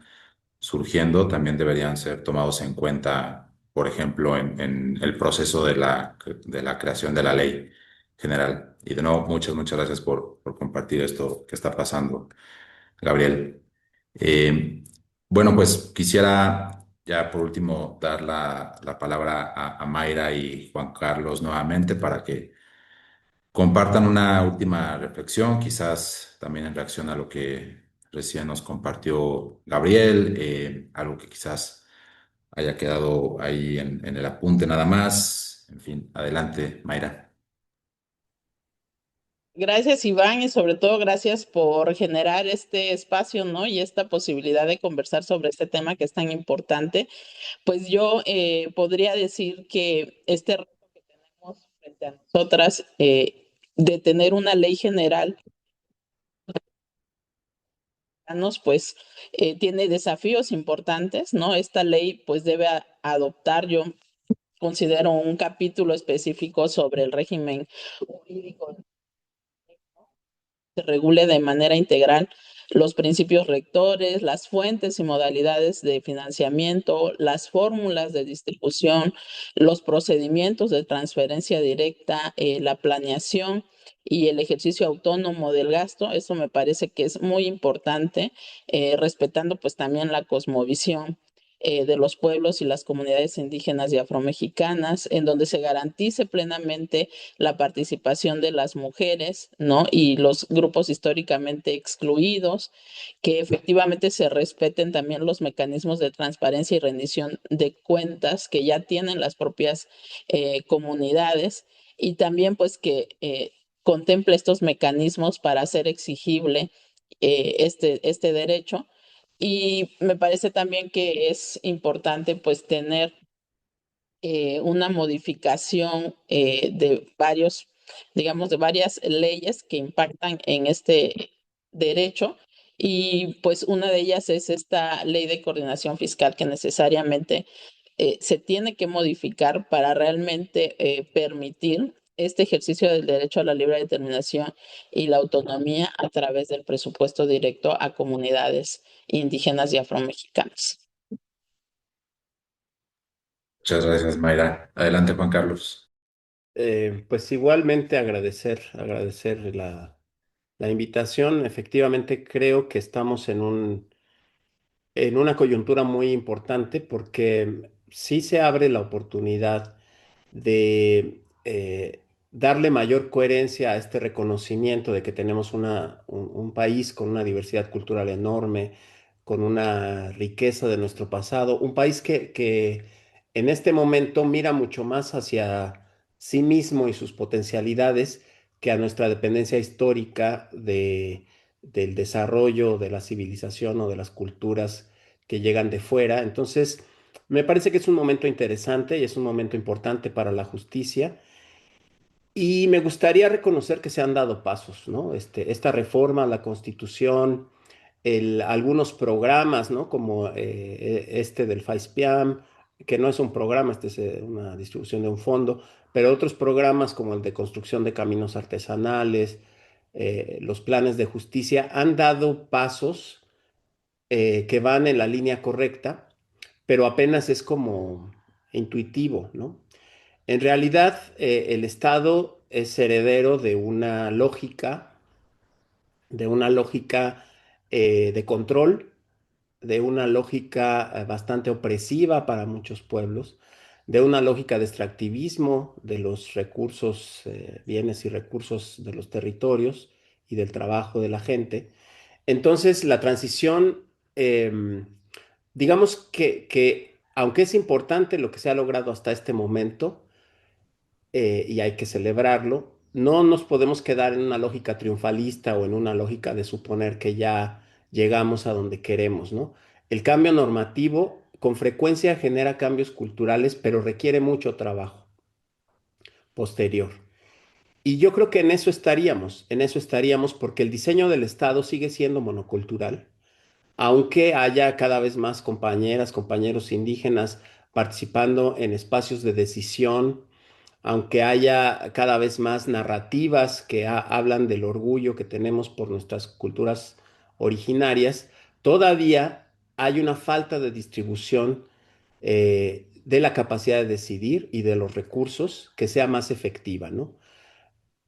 surgiendo. También deberían ser tomados en cuenta, por ejemplo, en el proceso de la creación de la ley general. Y de nuevo, muchas gracias por compartir esto que está pasando, Gabriel. Eh, bueno, pues quisiera ya por último dar la palabra a Mayra y Juan Carlos nuevamente para que compartan una última reflexión, quizás también en reacción a lo que recién nos compartió Gabriel, algo que quizás haya quedado ahí en el apunte nada más. En fin, adelante, Mayra. Gracias, Iván, y sobre todo gracias por generar este espacio, ¿no? Y esta posibilidad de conversar sobre este tema que es tan importante. Pues yo podría decir que este reto que tenemos frente a nosotras de tener una ley general, pues tiene desafíos importantes, ¿no? Esta ley pues debe adoptar, yo considero, un capítulo específico sobre el régimen jurídico, se regule de manera integral los principios rectores, las fuentes y modalidades de financiamiento, las fórmulas de distribución, los procedimientos de transferencia directa, la planeación y el ejercicio autónomo del gasto. Eso me parece que es muy importante, respetando pues también la cosmovisión de los pueblos y las comunidades indígenas y afromexicanas, en donde se garantice plenamente la participación de las mujeres, ¿no? Y los grupos históricamente excluidos, que efectivamente se respeten también los mecanismos de transparencia y rendición de cuentas que ya tienen las propias comunidades, y también pues que contemple estos mecanismos para hacer exigible este derecho. Y me parece también que es importante pues tener una modificación de varios, digamos, de varias leyes que impactan en este derecho. Y pues una de ellas es esta ley de coordinación fiscal que necesariamente se tiene que modificar para realmente permitir este ejercicio del derecho a la libre determinación y la autonomía a través del presupuesto directo a comunidades indígenas y afromexicanas. Muchas gracias, Mayra. Adelante, Juan Carlos. Pues igualmente agradecer la invitación. Efectivamente, creo que estamos en una coyuntura muy importante porque sí se abre la oportunidad de darle mayor coherencia a este reconocimiento de que tenemos un país con una diversidad cultural enorme, con una riqueza de nuestro pasado, un país que en este momento mira mucho más hacia sí mismo y sus potencialidades que a nuestra dependencia histórica del desarrollo de la civilización o de las culturas que llegan de fuera. Entonces, me parece que es un momento interesante y es un momento importante para la justicia. Y me gustaría reconocer que se han dado pasos, ¿no? Esta reforma a la Constitución, algunos programas, ¿no? Como este del FAISPIAM, que no es un programa, este es una distribución de un fondo, pero otros programas como el de construcción de caminos artesanales, los planes de justicia, han dado pasos que van en la línea correcta, pero apenas es como intuitivo, ¿no? En realidad, el Estado es heredero de una lógica de control, de una lógica bastante opresiva para muchos pueblos, de una lógica de extractivismo de los recursos, bienes y recursos de los territorios y del trabajo de la gente. Entonces, la transición, digamos que aunque es importante lo que se ha logrado hasta este momento, y hay que celebrarlo, no nos podemos quedar en una lógica triunfalista o en una lógica de suponer que ya llegamos a donde queremos, ¿no? El cambio normativo con frecuencia genera cambios culturales, pero requiere mucho trabajo posterior. Y yo creo que en eso estaríamos porque el diseño del Estado sigue siendo monocultural, aunque haya cada vez más compañeras, compañeros indígenas participando en espacios de decisión, aunque haya cada vez más narrativas que hablan del orgullo que tenemos por nuestras culturas originarias, todavía hay una falta de distribución de la capacidad de decidir y de los recursos que sea más efectiva, ¿no?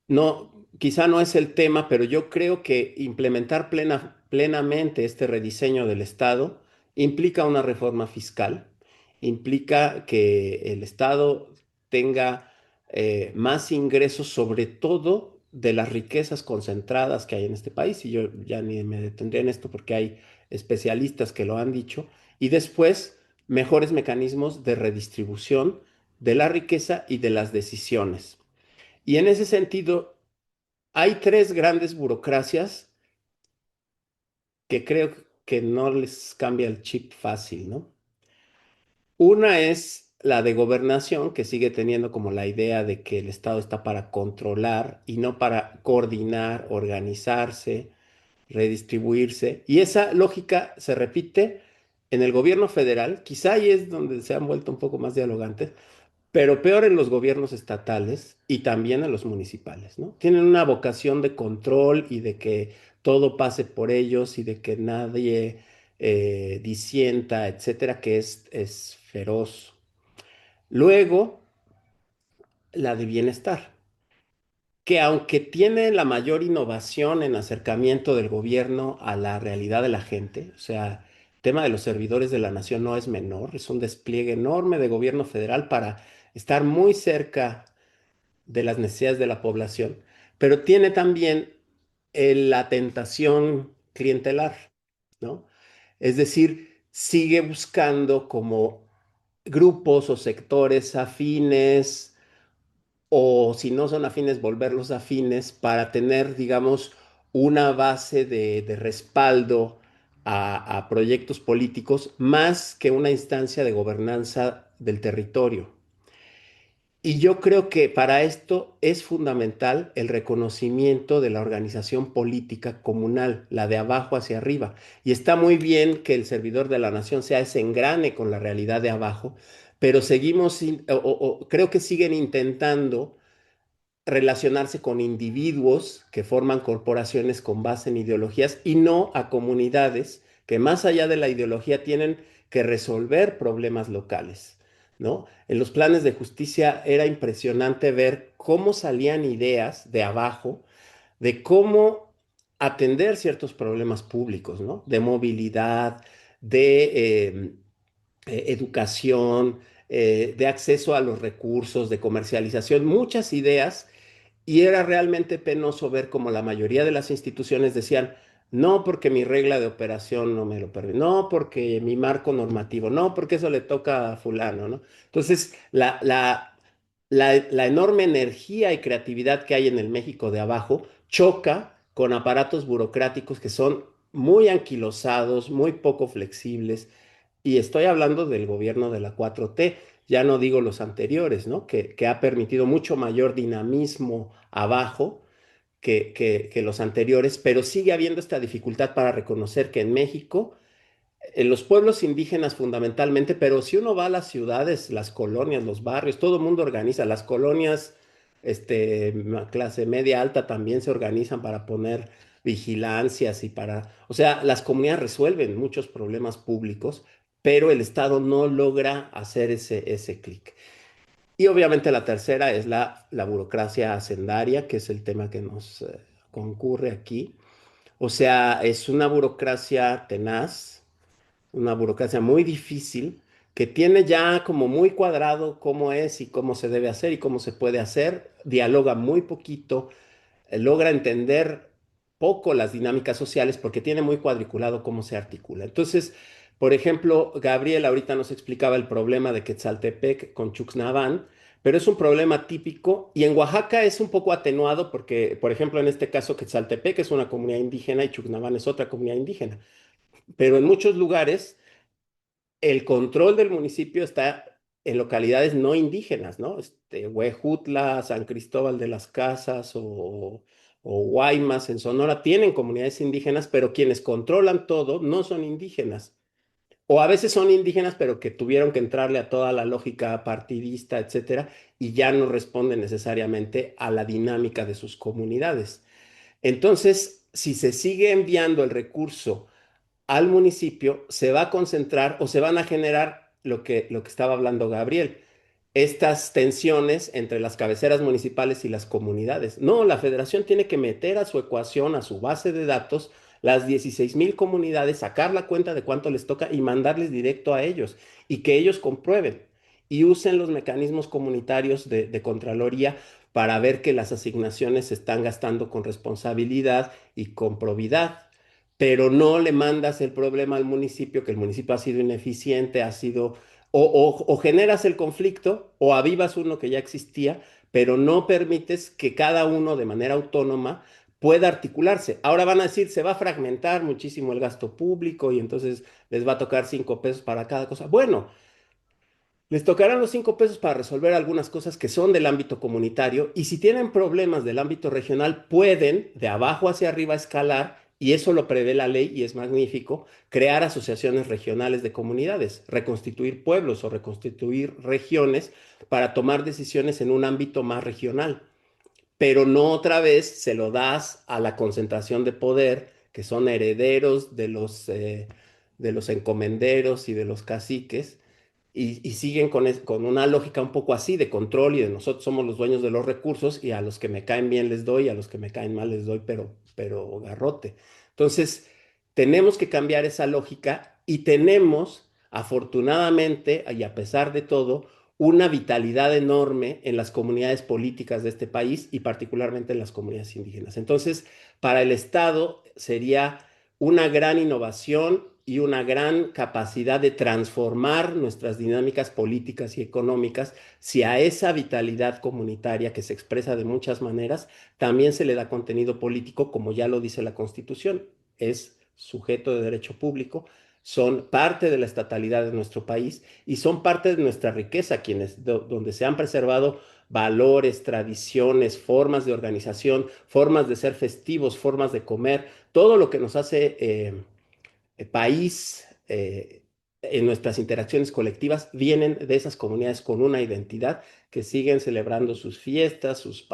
No, quizá no es el tema, pero yo creo que implementar plenamente este rediseño del Estado implica una reforma fiscal, implica que el Estado tenga más ingresos, sobre todo de las riquezas concentradas que hay en este país, y yo ya ni me detendré en esto porque hay especialistas que lo han dicho, y después mejores mecanismos de redistribución de la riqueza y de las decisiones. Y en ese sentido, hay tres grandes burocracias que creo que no les cambia el chip fácil, ¿no? Una es la de gobernación, que sigue teniendo como la idea de que el Estado está para controlar y no para coordinar, organizarse, redistribuirse. Y esa lógica se repite en el gobierno federal, quizá ahí es donde se han vuelto un poco más dialogantes, pero peor en los gobiernos estatales y también en los municipales, ¿no? Tienen una vocación de control y de que todo pase por ellos y de que nadie disienta, etcétera, que es feroz. Luego, la de bienestar, que aunque tiene la mayor innovación en acercamiento del gobierno a la realidad de la gente, o sea, el tema de los servidores de la nación no es menor, es un despliegue enorme de gobierno federal para estar muy cerca de las necesidades de la población, pero tiene también la tentación clientelar, ¿no? Es decir, sigue buscando como grupos o sectores afines, o si no son afines, volverlos afines para tener, digamos, una base de respaldo a proyectos políticos más que una instancia de gobernanza del territorio. Y yo creo que para esto es fundamental el reconocimiento de la organización política comunal, la de abajo hacia arriba. Y está muy bien que el servidor de la nación sea ese engrane con la realidad de abajo, pero seguimos, creo que siguen intentando relacionarse con individuos que forman corporaciones con base en ideologías y no a comunidades que más allá de la ideología tienen que resolver problemas locales, ¿no? En los planes de justicia era impresionante ver cómo salían ideas de abajo, de cómo atender ciertos problemas públicos, ¿no? De movilidad, de educación, de acceso a los recursos, de comercialización, muchas ideas, y era realmente penoso ver como la mayoría de las instituciones decían, no porque mi regla de operación no me lo permite, no porque mi marco normativo, no porque eso le toca a fulano, ¿no? Entonces, la enorme energía y creatividad que hay en el México de abajo choca con aparatos burocráticos que son muy anquilosados, muy poco flexibles, y estoy hablando del gobierno de la 4T, ya no digo los anteriores, ¿no? Que ha permitido mucho mayor dinamismo abajo que los anteriores, pero sigue habiendo esta dificultad para reconocer que en México, en los pueblos indígenas fundamentalmente, pero si uno va a las ciudades, las colonias, los barrios, todo el mundo organiza, las colonias, clase media alta también se organizan para poner vigilancias y para, o sea, las comunidades resuelven muchos problemas públicos, pero el Estado no logra hacer ese clic. Y obviamente la tercera es la burocracia hacendaria, que es el tema que nos concurre aquí. O sea, es una burocracia tenaz, una burocracia muy difícil, que tiene ya como muy cuadrado cómo es y cómo se debe hacer y cómo se puede hacer, dialoga muy poquito, logra entender poco las dinámicas sociales porque tiene muy cuadriculado cómo se articula. Entonces, por ejemplo, Gabriel ahorita nos explicaba el problema de Quetzaltepec con Chuxnaván, pero es un problema típico y en Oaxaca es un poco atenuado porque, por ejemplo, en este caso Quetzaltepec es una comunidad indígena y Chuxnaván es otra comunidad indígena, pero en muchos lugares el control del municipio está en localidades no indígenas, ¿no? Huejutla, San Cristóbal de las Casas o Guaymas en Sonora tienen comunidades indígenas, pero quienes controlan todo no son indígenas. O a veces son indígenas, pero que tuvieron que entrarle a toda la lógica partidista, etcétera, y ya no responden necesariamente a la dinámica de sus comunidades. Entonces, si se sigue enviando el recurso al municipio, se va a concentrar o se van a generar lo que estaba hablando Gabriel, estas tensiones entre las cabeceras municipales y las comunidades. No, la federación tiene que meter a su ecuación, a su base de datos, las 16,000 comunidades, sacar la cuenta de cuánto les toca y mandarles directo a ellos y que ellos comprueben y usen los mecanismos comunitarios de Contraloría para ver que las asignaciones se están gastando con responsabilidad y con probidad, pero no le mandas el problema al municipio, que el municipio ha sido ineficiente, ha sido, o generas el conflicto o avivas uno que ya existía, pero no permites que cada uno de manera autónoma pueda articularse. Ahora van a decir, se va a fragmentar muchísimo el gasto público y entonces les va a tocar 5 pesos para cada cosa. Bueno, les tocarán los 5 pesos para resolver algunas cosas que son del ámbito comunitario y si tienen problemas del ámbito regional, pueden de abajo hacia arriba escalar y eso lo prevé la ley y es magnífico, crear asociaciones regionales de comunidades, reconstituir pueblos o reconstituir regiones para tomar decisiones en un ámbito más regional, pero no otra vez se lo das a la concentración de poder que son herederos de los encomenderos y de los caciques y siguen con una lógica un poco así de control y de nosotros somos los dueños de los recursos y a los que me caen bien les doy, a los que me caen mal les doy, pero garrote. Entonces, tenemos que cambiar esa lógica y tenemos, afortunadamente, y a pesar de todo, una vitalidad enorme en las comunidades políticas de este país y particularmente en las comunidades indígenas. Entonces, para el Estado sería una gran innovación y una gran capacidad de transformar nuestras dinámicas políticas y económicas si a esa vitalidad comunitaria que se expresa de muchas maneras también se le da contenido político, como ya lo dice la Constitución, es sujeto de derecho público, son parte de la estatalidad de nuestro país y son parte de nuestra riqueza, donde se han preservado valores, tradiciones, formas de organización, formas de ser festivos, formas de comer, todo lo que nos hace país, en nuestras interacciones colectivas, vienen de esas comunidades con una identidad que siguen celebrando sus fiestas, sus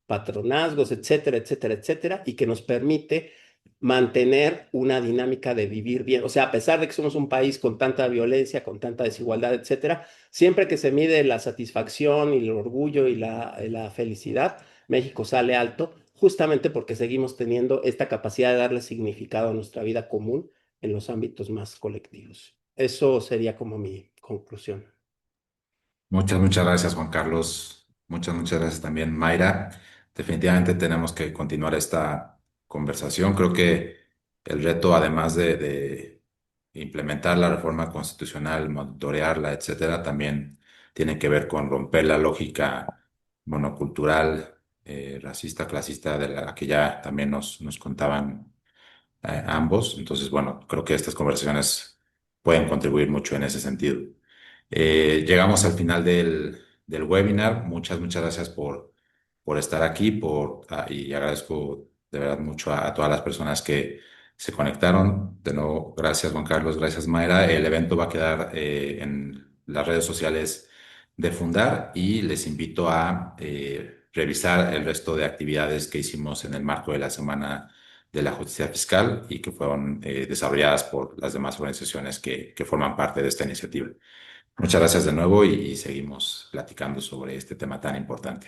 patronazgos, etcétera, etcétera, etcétera, y que nos permite mantener una dinámica de vivir bien. O sea, a pesar de que somos un país con tanta violencia, con tanta desigualdad, etcétera, siempre que se mide la satisfacción y el orgullo y la felicidad, México sale alto, justamente porque seguimos teniendo esta capacidad de darle significado a nuestra vida común en los ámbitos más colectivos. Eso sería como mi conclusión. Muchas gracias, Juan Carlos. Muchas gracias también, Mayra. Definitivamente tenemos que continuar esta conversación. Creo que el reto, además de implementar la reforma constitucional, monitorearla, etcétera, también tiene que ver con romper la lógica monocultural, racista, clasista, de la que ya también nos contaban ambos. Entonces, bueno, creo que estas conversaciones pueden contribuir mucho en ese sentido. Llegamos al final del webinar. Muchas gracias por estar aquí y agradezco de verdad mucho a todas las personas que se conectaron. De nuevo, gracias Juan Carlos, gracias Mayra. El evento va a quedar en las redes sociales de Fundar y les invito a revisar el resto de actividades que hicimos en el marco de la Semana de la Justicia Fiscal y que fueron desarrolladas por las demás organizaciones que forman parte de esta iniciativa. Muchas gracias de nuevo y seguimos platicando sobre este tema tan importante.